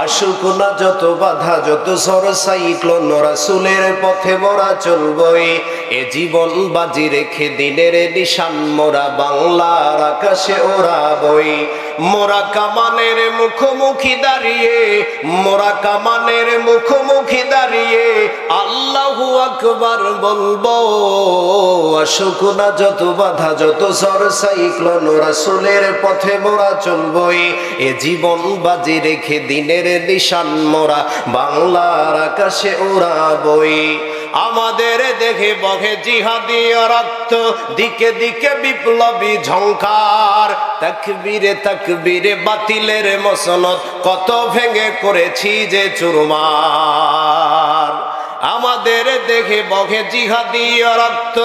আসুক না যত বাধা যত ঝড় সাইক্লোন, রাসূলের পথে মোরা চলবই। এ জীবন বাজি রেখে দিনের নিশান মোরা বাংলার আকাশে ওড়াবই। মোরা কামানের মুখোমুখি দাঁড়িয়ে, মোরা কামানের মুখোমুখি দাঁড়িয়ে আল্লাহু আকবার বলবো। আসুক না যত বাধা যত ঝড় সাইক্লোন, রাসূলের পথে মোরা চলবই। এ জীবন বাজি রেখে দিনের নিশান মোরা বাংলার আকাশে উড়াবই। আমাদের দেখে বহে জিহাদি রক্ত, দিকে দিকে বিপ্লবী ঝংকার। তাকবীরে তাকবীরে বাতিলের মসনদ, কত ভেঙে করেছি যে চুরমার। আমাদের দেখে বহে জিহাদি রক্ত,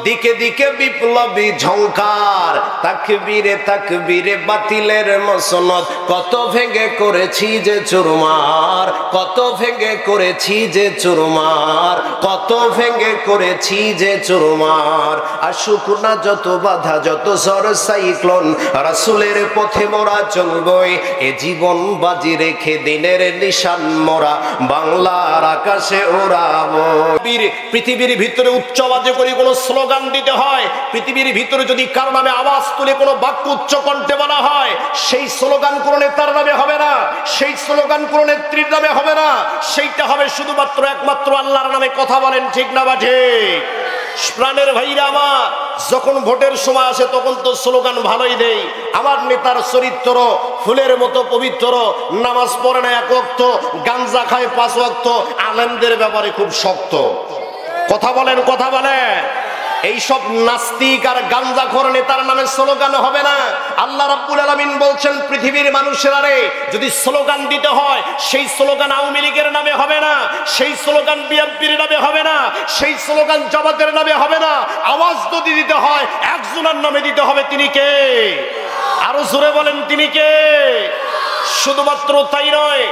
দিকে দিকে বিপ্লবী ঝংকার। তাকবীরে তাকবীরে বাতিলের মসনদ, কত ভেঙে করেছি যে চুরমার। কত ভেঙে করেছি যে চুরমার, কত ভেঙে করেছি যে চুরমার। আসুক না যত বাধা যত ঝড় সাইক্লোন, রাসূলের পথে মোরা চলবই। এ জীবন বাজি রেখে দিনের নিশান মোরা বাংলার আকাশে ওরা। পৃথিবীর ভিতরে উচ্চ আওয়াজে করে কোনো স্লোগান দিতে হয়, পৃথিবীর ভিতরে যদি কারো নামে আওয়াজ তুলে কোনো বাক্য উচ্চ কণ্ঠে বলা হয়, সেই স্লোগান কোনো নেতার নামে হবে না, সেই স্লোগান কোনো নেত্রীর নামে হবে না, সেইটা হবে শুধুমাত্র একমাত্র আল্লাহর নামে। কথা বলেন ঠিক না বা ঠিক? প্রাণের ভাইরা আমার, যখন ভোটের সময় আসে তখন তো স্লোগান ভালোই দেই। আমার নেতার চরিত্র ফুলের মতো পবিত্র, নামাজ পড়ে না এক ওয়াক্ত, গাঞ্জা খায় 5 ওয়াক্ত, আলেমদের ব্যাপারে খুব শক্ত। কথা বলেন কথা বলেন। এইসব নাস্তিক আর গাঞ্জাখোর নেতার নামে স্লোগান হবে না। আল্লাহ রাব্বুল আলামিন বলছেন, পৃথিবীর মানুষেরা রে, যদি স্লোগান দিতে হয় সেই স্লোগান আওয়ামী লীগের নামে হবে না, সেই স্লোগান বিএনপির নামে হবে না, সেই স্লোগান জামাতের নামে হবে না। আওয়াজ যদি দিতে হয় একজনের নামে দিতে হবে। তিনি কে? আরো জোরে বলেন, তিনি কে? শুধুমাত্র তাই নয়,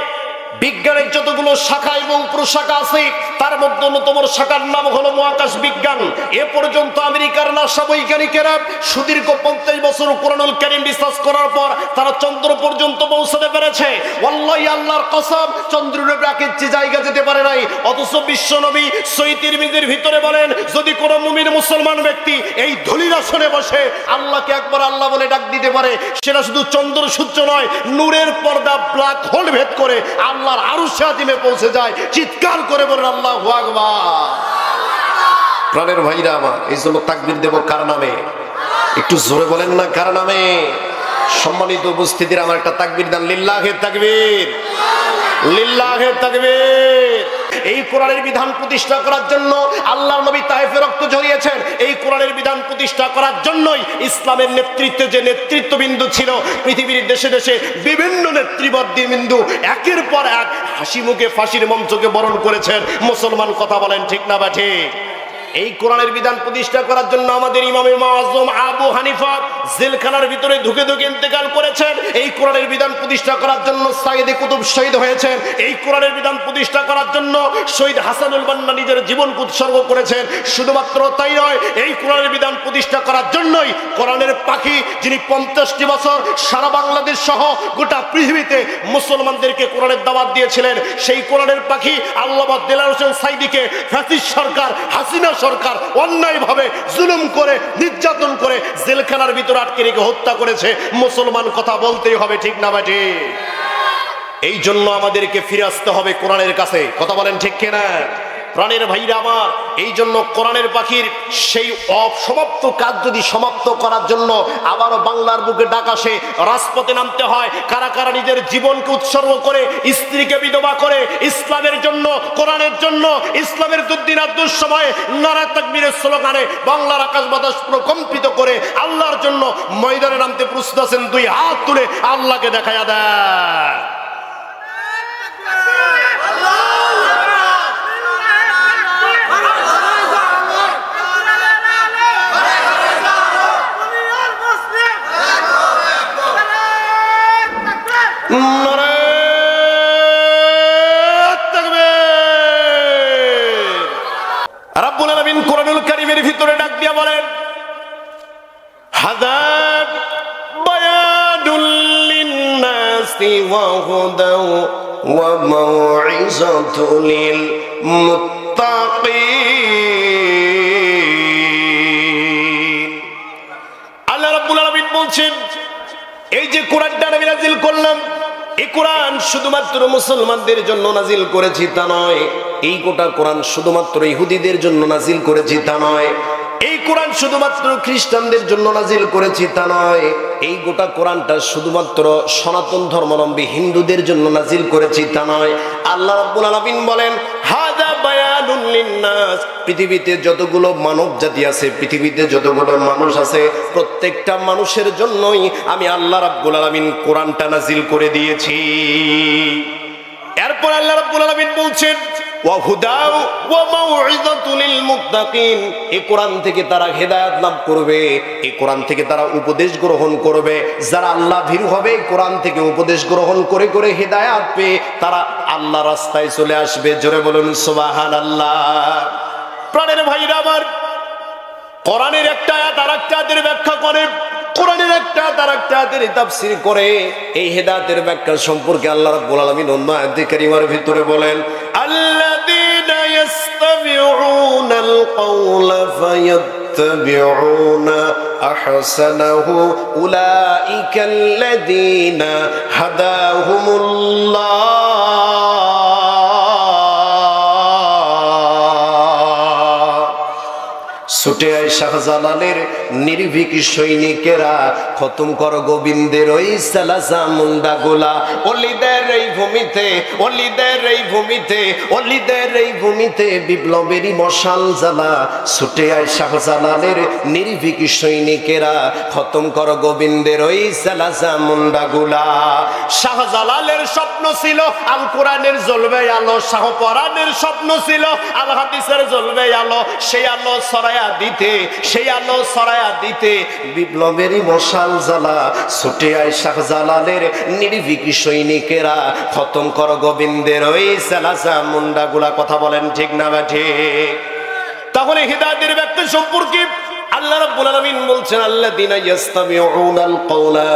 বিজ্ঞানের যতগুলো শাখা এবং প্রশাখা আছে তার মধ্যে অন্যতম শাখার নাম হলো মহাকাশ বিজ্ঞান। এ পর্যন্ত আমেরিকার নাসা বৈজ্ঞানিকেরা সুদীর্ঘ 50 বছর কোরআনুল কারীম রিসার্চ করার পর তারা চন্দ্র পর্যন্ত পৌঁছাতে পেরেছে। ওয়াল্লাহি আল্লাহর কসম, চন্দ্রের ব্যাকের যে জায়গা যেতে পারে নাই। অথচ বিশ্ব নবী সহিহ তিরমিজির ভিতরে বলেন, যদি কোনো মুমিন মুসলমান ব্যক্তি এই ধূলির আসনে বসে আল্লাহকে একবার আল্লাহ বলে ডাক দিতে পারে, সেটা শুধু চন্দ্র সূর্য নয়, নূরের পর্দা ব্ল্যাক হোল ভেদ করে আল্লাহর আরশে আজিমে পৌঁছে যায়। চিৎকার করে বলেন আল্লাহু আকবার। প্রাণের ভাইরা আমার, এই জন্য তাকবীর দেব কার নামে? একটু জোরে বলেন না, কার নামে? সম্মানিত উপস্থিতির, আমার একটা তাকবীর দেন। লিল্লাহে তাকবীর, লিল্লাহে তাকবীর। এই কোরআনের বিধান প্রতিষ্ঠা করার জন্য আল্লাহর নবী তায়েফে রক্ত ঝরিয়েছেন। এই কোরআনের বিধান প্রতিষ্ঠা করার জন্যই ইসলামের নেতৃত্বে যে নেতৃত্ববিন্দু ছিল, পৃথিবীর দেশে দেশে বিভিন্ন নেতৃবৃন্দু একের পর এক হাসি মুখে ফাঁসির মঞ্চকে বরণ করেছেন। মুসলমান কথা বলেন ঠিক না বা ঠিক? এই কোরআনের বিধান প্রতিষ্ঠা করার জন্য আমাদের ইমামে মুআজ্জম আবু হানিফা জেলখানার ভিতরে ধুকে ধুকে ইন্তেকাল করেছেন। এই কোরআনের বিধান প্রতিষ্ঠা করার জন্য সাইয়েদে কুতুব শহীদ হয়েছেন। এই কোরআনের বিধান প্রতিষ্ঠা করার জন্য শহীদ হাসানুল বান্না নিজের জীবনকে উৎসর্গ করেছেন। শুধুমাত্র তাই নয়, এই কোরআনের বিধান প্রতিষ্ঠা করার জন্যই কোরআনের পাখি, যিনি 50টি বছর সারা বাংলাদেশ সহ গোটা পৃথিবীতে মুসলমানদেরকে কোরআনের দাওয়াত দিয়েছিলেন, সেই কোরআনের পাখি আল্লামা দেলাওয়ার হোসেন সাঈদীকে ফ্যাসিস্ট সরকার, হাসিনা সরকার অন্যায়ভাবে জুলুম করে, নির্যাতন করে জেলখানার ভিতরে আটকে রেখে হত্যা করেছে। মুসলমান কথা বলতেই হবে ঠিক না বাটি? এই জন্য আমাদেরকে ফিরে আসতে হবে কোরআনের কাছে। কথা বলেন ঠিক কিনা? প্রাণের ভাইরা আমার, এই জন্য কোরআনের পাখির সেই অসমাপ্ত কাজ যদি সমাপ্ত করার জন্য আবারও বাংলার বুকে ডাক আসে, রাজপথে নামতে হয়। কারা কারা নিজের জীবনকে উৎসর্গ করে, স্ত্রীকে বিধবা করে ইসলামের জন্য, কোরআনের জন্য, ইসলামের দুর্দিনার দুঃসময়ে নারা তাকবীরের স্লোগানে বাংলার আকাশ বাতাস প্রকম্পিত করে আল্লাহর জন্য ময়দানে নামতে প্রস্তুত আছেন, 2 হাত তুলে আল্লাহকে দেখায়া দেয়। রাব্বুল আলামিন কোরআনুল কারীমের ভিতরে ডাক দিয়া বলেন, হাযা বায়ানুল লিন্নাসি ওয়া হুদাও ওয়া মাউইযাতু লিল মুত্তাকিন। আল্লাহ রাব্বুল আলামিন বলছেন, এই যে কোরআনটা আমি নাজিল করলাম, এই কোরআন শুধুমাত্র মুসলমানদের জন্য নাজিল করেছি তা নয়, এই গোটা কোরআন শুধুমাত্র ইহুদিদের জন্য নাজিল করেছি তা নয়, এই কোরআন শুধুমাত্র খ্রিস্টানদের জন্য নাজিল করেছি তা নয়, এই গোটা কোরআনটা শুধুমাত্র সনাতন ধর্মাবলম্বী হিন্দুদের জন্য নাজিল করেছি তা নয়। আল্লাহ রাব্বুল আলামিন বলেন, হাযা বায়ানুন লিন-নাস, পৃথিবীতে যতগুলো মানব জাতি আছে, পৃথিবীতে যতগুলো মানুষ আছে, প্রত্যেকটা মানুষের জন্যই আমি আল্লাহ রাব্বুল আলামিন কোরআনটা নাজিল করে দিয়েছি। এরপর আল্লাহ রাব্বুল আলামিন বলছেন, ওয়া হুদাউ ওয়া মাউইযাতু লিল মুত্তাকিন, এই কোরআন থেকে তারা হেদায়েত লাভ করবে, এই কোরআন থেকে তারা উপদেশ গ্রহণ করবে। যারা আল্লাহ ভীরু হবে, কোরআন থেকে উপদেশ গ্রহণ করে করে হেদায়েত পেয়ে তারা আল্লাহ রাস্তায় চলে আসবে। জোরে বলুন সুবহানাল্লাহ। প্রাণের ভাইরা আমার, কোরআনের একটা আয়াত আরেকটা আয়াতের ব্যাখ্যা করে, কোরআনের একটা আয়াত আরেকটা আয়াতের তাফসীর করে। এই হেদায়েতের ব্যাখ্যা সম্পর্কে আল্লাহ রাব্বুল আলামিন অন্য আয়াতে কারিমার ভিতরে বলেন, আল্লাযীনা ইয়াস্তামিউনাল কাওলা ফায়াত্তাবিউনা আহসানাহু উলাইকাল্লাযীনা হাদাহুমুল্লাহ। ছুটে আয় শাহজালালের নির্ভীক সৈনিকেরা, খতম কর গোবিন্দের ওই সালাসা মুন্ডা গোলা। অলিদের এই ভূমিতে, অলিদের এই ভূমিতে, অলিদের এই ভূমিতে বিপ্লবেরই মশাল জ্বালা। ছুটে আয় শাহজালালের নির্ভীক সৈনিকেরা, খতম কর গোবিন্দের ওই সালাসা মুন্ডা গোলা। শাহজালালের স্বপ্ন ছিল আল কোরআনের জ্বলবে আলো, শাহপরানের স্বপ্ন ছিল আল হাদিসের জ্বলবে আলো। সেই আলো ছড়ায়া দিতে, সেই আলো ছড়ায়া দিতে বিপ্লবেরই মশাল জ্বালা। ছুটে আয় শাহজালালের নির্ভীক সৈনিকেরা, খতম কর গোবিন্দের ওই সালাসা মুন্ডা গুলা। কথা বলেন ঠিক না ঠিক? তাহলে হিদায়াতের ব্যাখ্যা সম্পর্কে আল্লাহ রাব্বুল আলামিন বলছেন, আল্লাযীনা ইয়াস্তামিউনাল কাওলা,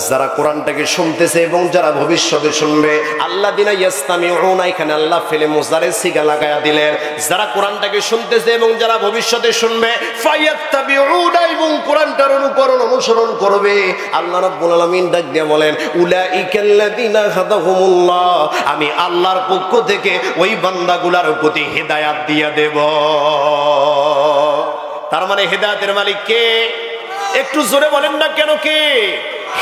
যারা কোরআনটাকে শুনতেছে এবং যারা ভবিষ্যতে শুনবে। আল্লাযীনা ইয়াস্তামিউনা, এখানে আল্লাহ ফেলে মুজারে সিগা লাগায়া দিলেন। যারা কোরআনটাকে শুনতেছে এবং যারা ভবিষ্যতে শুনবে, ফায়াত্তাবিউনা, এবং কোরআনটার অনুকরণ অনুসরণ করবে। আল্লাহ রাব্বুল আলামিন ডাক দিয়ে বলেন, উলাইকাল্লাযীনা হাদাহুমুল্লাহ, আমি আল্লাহর পক্ষ থেকে ওই বান্দাগুলার প্রতি হেদায়েত দিয়ে দেব। তার মানে হেদায়েতের মালিক কে? একটু জোরে বলেন না কেন কে?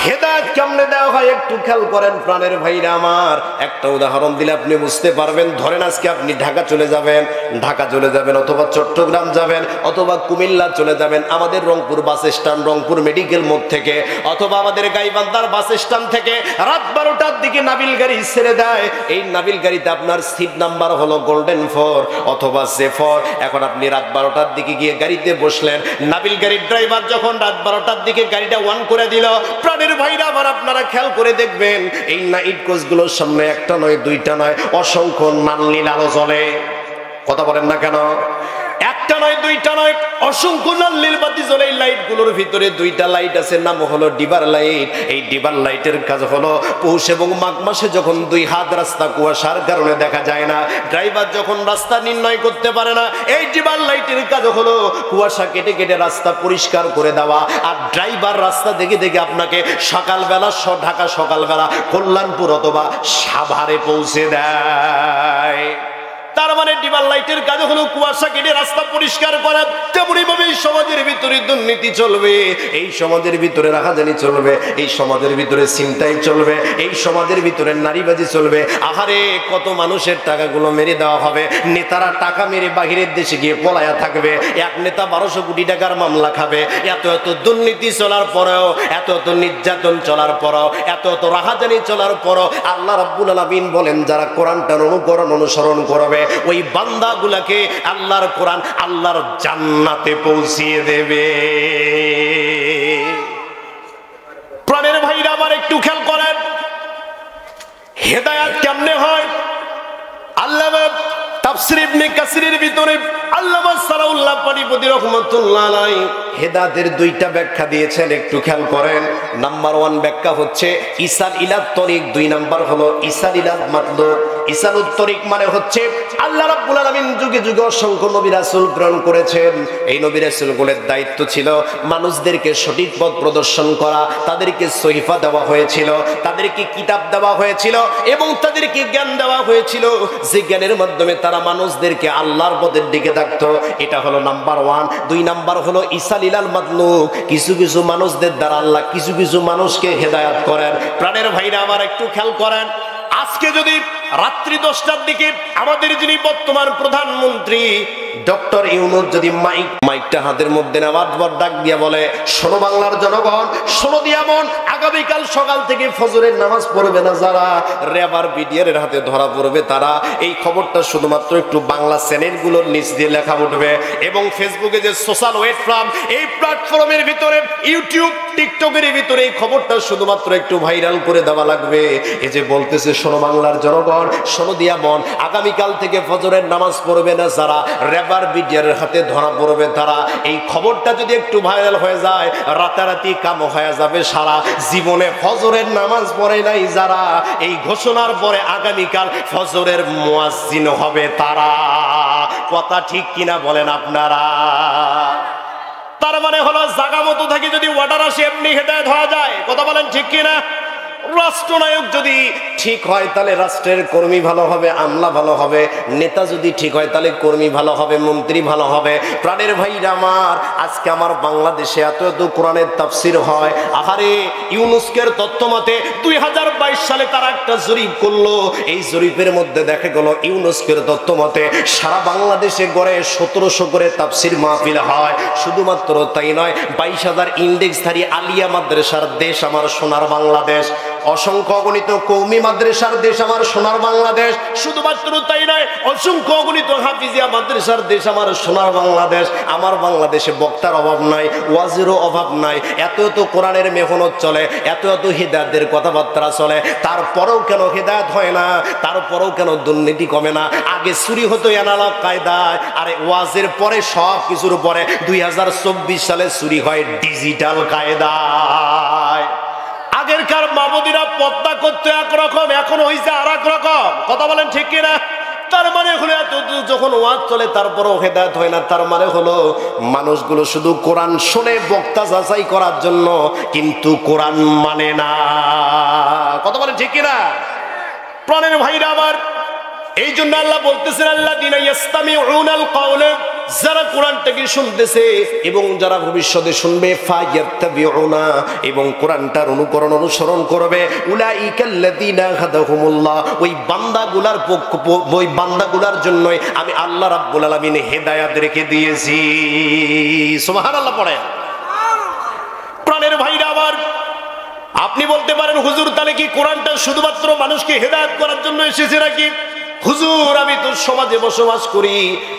হেদায়েত কেমনে দেওয়া হয় একটু খেয়াল করেন প্রাণের ভাইরা আমার। একটা উদাহরণ দিলে আপনি বুঝতে পারবেন। ধরেন আজকে আপনি ঢাকা চলে যাবেন, ঢাকা চলে যাবেন, অথবা চট্টগ্রাম যাবেন, অথবা কুমিল্লা চলে যাবেন। আমাদের Rangpur bus stand, Rangpur medical মোড় থেকে, অথবা আমাদের গাইবান্ধার বাস স্ট্যান্ড থেকে রাত 12টার দিকে নাবিল গাড়ি ছেড়ে দেয়। এই নাবিল গাড়িতে আপনার সিট নাম্বার হলো গোল্ডেন 4 অথবা C4। এখন আপনি রাত 12টার দিকে গিয়ে গাড়িতে বসলেন। নাবিল গাড়ির ড্রাইভার যখন রাত 12টার দিকে গাড়িটা অন করে দিল, প্রাণের ভাইরা আমার আপনারা খেয়াল করে দেখবেন, এই নাইট কোচগুলোর সামনে একটা নয়, দুইটা নয়, অসংখ্য নাল আলো জ্বলে। কথা বলেন না কেন? একটা নয়, দুইটা নয়, অসংখ্য নীল বাতি জ্বলে। এই লাইটগুলোর ভিতরে দুইটা লাইট আছে, নাম হলো ডিবার লাইট। এই ডিবার লাইটের কাজ হলো পৌষ এবং মাঘ মাসে যখন 2 হাত রাস্তা কুয়াশার কারণে দেখা যায় না, ড্রাইভার যখন রাস্তা নির্ণয় করতে পারে না, এই ডিবার লাইটের কাজ হলো কুয়াশা কেটে কেটে রাস্তা পরিষ্কার করে দেওয়া। আর ড্রাইভার রাস্তা দেখে দেখে আপনাকে সকালবেলা ঢাকা, সকালবেলা কল্যাণপুর অথবা সাভারে পৌঁছে দেয়। তার মানে ডিবার লাইটের কাজ হলো কুয়াশা কেটে রাস্তা পরিষ্কার করা। তেমনি ভাবে এই সমাজের ভিতরে দুর্নীতি চলবে, এই সমাজের ভিতরে রাহাজানি চলবে, এই সমাজের ভিতরে ছিনতাই চলবে, এই সমাজের ভিতরে নারীবাজি চলবে। আহারে, কত মানুষের টাকাগুলো মেরে দেওয়া হবে। নেতারা টাকা মেরে বাহিরের দেশে গিয়ে পলায়া থাকবে। এক নেতা 1200 কোটি টাকার মামলা খাবে। এত এত দুর্নীতি চলার পরেও, এত এত নির্যাতন চলার পরেও, এত এত রাহাজানি চলার পরেও আল্লাহ রাব্বুল আলামিন বলেন, যারা কোরআনটার অনুকরণ অনুসরণ করবে, ওই বান্দাগুলাকে আল্লাহর কোরআন আল্লাহর জান্নাতে পৌঁছিয়ে দেবে। প্রাণের ভাইরা আমার একটু খেয়াল করেন, হেদায়েত কেমনে হয়? আল্লাহ তাফসীর ইবনে কাসিরের ভিতরে আল্লামা সালাউল্লাহ পানিপতি রাহমাতুল্লাহ আলাইহি হেদায়েতের দুইটা ব্যাখ্যা দিয়েছেন, একটু খেয়াল করেন। নাম্বার 1 ব্যাখ্যা হচ্ছে ইসাল ইলাত তরিক, 2 নাম্বার হলো ইসাল ইলাত মাতলুব। ইসালুত তরিক মানে হচ্ছে আল্লাহ রাব্বুল আলামিন যুগে যুগে অসংখ্য নবী রাসূল প্রেরণ করেছেন। এই নবী রাসূলগুলোর দায়িত্ব ছিল মানুষদেরকে সঠিক পথ প্রদর্শন করা, তাদেরকে সহিফা দেওয়া হয়েছিল, তাদেরকে কিতাব দেওয়া হয়েছিল এবং তাদেরকে জ্ঞান দেওয়া হয়েছিল, যে জ্ঞানের মাধ্যমে তারা মানুষদেরকে আল্লাহর পথের দিকে ডাকতো। এটা হলো নাম্বার 1। 2 নাম্বার হলো ইসাল ইলাল মাতলুব, কিছু কিছু মানুষদের দ্বারা আল্লাহ কিছু কিছু মানুষকে হেদায়েত করেন। প্রাণের ভাইরা আমার একটু খেয়াল করেন, আজকে যদি রাত্রি 10টার দিকে আমাদের যিনি বর্তমান প্রধানমন্ত্রী ডক্টর ইউনূস যদি মাইকটা হাতের মধ্যে নেওয়ার পর ডাক দিয়ে বলে, শোনো বাংলার জনগণ, শোনো দিয়া মন, আগামীকাল সকাল থেকে ফজরের নামাজ পড়বে না যারা, রেবার বিডিআর এর হাতে ধরা পড়বে তারা। এই খবরটা শুধুমাত্র একটু বাংলা চ্যানেলগুলোর নিচ দিয়ে লেখা উঠবে এবং ফেসবুকে যে সোশ্যাল ওয়েবসাইট, এই প্ল্যাটফর্মের ভিতরে ইউটিউব টিকটকের ভিতরে এই খবরটা শুধুমাত্র একটু ভাইরাল করে দেওয়া লাগবে। এই যে বলতেছে, শোনো বাংলার জনগণ, শোনো দিয়া মন, আগামীকাল থেকে ফজরের নামাজ পড়বে না যারা, রেবার বিডিআর হাতে ধরা পড়বে তারা। এই খবরটা যদি একটু ভাইরাল হয়ে যায়, রাতারাতি কাম হয়ে যাবে সারা। জীবনে ফজরের নামাজ পড়ে নাই যারা, এই ঘোষণার পরে আগামীকাল ফজরের মুয়াজ্জিন হবে তারা। কথা ঠিক কিনা বলেন আপনারা? তার মানে হলো জায়গা মতো থাকি যদি অর্ডার আসে এমনি হেদায়েত হয়ে যায়। কথা বলেন ঠিক কিনা? রাষ্ট্রনায়ক যদি ঠিক হয় তাহলে রাষ্ট্রের কর্মী ভালো হবে, আমলা ভালো হবে। নেতা যদি ঠিক হয় তাহলে কর্মী ভালো হবে, মন্ত্রী ভালো হবে। প্রাণের ভাইরা আমার, আজকে আমার বাংলাদেশে এত এত কোরআনের তাফসীর হয়। আহারে, ইউনুসের তথ্য মতে 2022 সালে তারা একটা জরিপ করলো। এই জরিপের মধ্যে দেখা গেল ইউনুসের তথ্য মতে সারা বাংলাদেশে গড়ে 1700 করে তাফসীর মাহফিল হয়। শুধুমাত্র তাই নয়, 22,000 ইন্ডেক্সধারী আলিয়া মাদ্রাসার দেশ আমার সোনার বাংলাদেশ, অসংখ্য অগণিত কওমি মাদ্রাসার দেশ আমার সোনার বাংলাদেশ। শুধুমাত্র তাই নয়, অসংখ্য অগণিত হাফিজিয়া মাদ্রাসার দেশ আমার সোনার বাংলাদেশ। আমার বাংলাদেশে বক্তার অভাব নাই, ওয়াজিরও অভাব নাই। এত এত কোরআনের মেহনত চলে, এত এত হিদায়াতের কথাবার্তা চলে, তারপরেও কেন হিদায়াত হয় না? তারপরেও কেন দুর্নীতি কমে না? আগে চুরি হতো এনালগ কায়দায়, আরে ওয়াজের পরে সব কিছুর পরে 2024 সালে চুরি হয় ডিজিটাল কায়দায়। আগেরকার মাবুদিরা পর্দা করতে একরকম, এখন হয়েছে আর এক রকম। কথা বলেন ঠিক কিনা? তার মানে হলো এত যখন ওয়াজ চলে তারপরেও হেদায়েত হয় না। তার মানে হলো মানুষগুলো শুধু কোরআন শুনে বক্তা যাচাই করার জন্য, কিন্তু কোরআন মানে না। কথা বলেন ঠিক কিনা? প্রাণের ভাইরা আমার, এই জন্য আল্লাহ বলতেছেন, আল্লাযীনা ইয়াসতামিউনাল কাওলা, যারা কোরআনটাকে শুনতেছে এবং যারা ভবিষ্যতে শুনবে, ফায়াত্তাবিউনা, এবং কোরআনটার অনুকরণ অনুসরণ করবে, উলাইকাল্লাযীনা হাদাহুমুল্লাহ, ওই বান্দাগুলার জন্যই আমি আল্লাহ রাব্বুল আলামিন হেদায়েত রেখে দিয়েছি। সুবহানাল্লাহ পড়ে। প্রাণের ভাইরা আমার, আপনি বলতে পারেন, হুজুর তাহলে কি কোরআনটা শুধুমাত্র মানুষকে হেদায়েত করার জন্য এসেছে নাকি? হুজুর, আমি তো সমাজে বসবাস করি,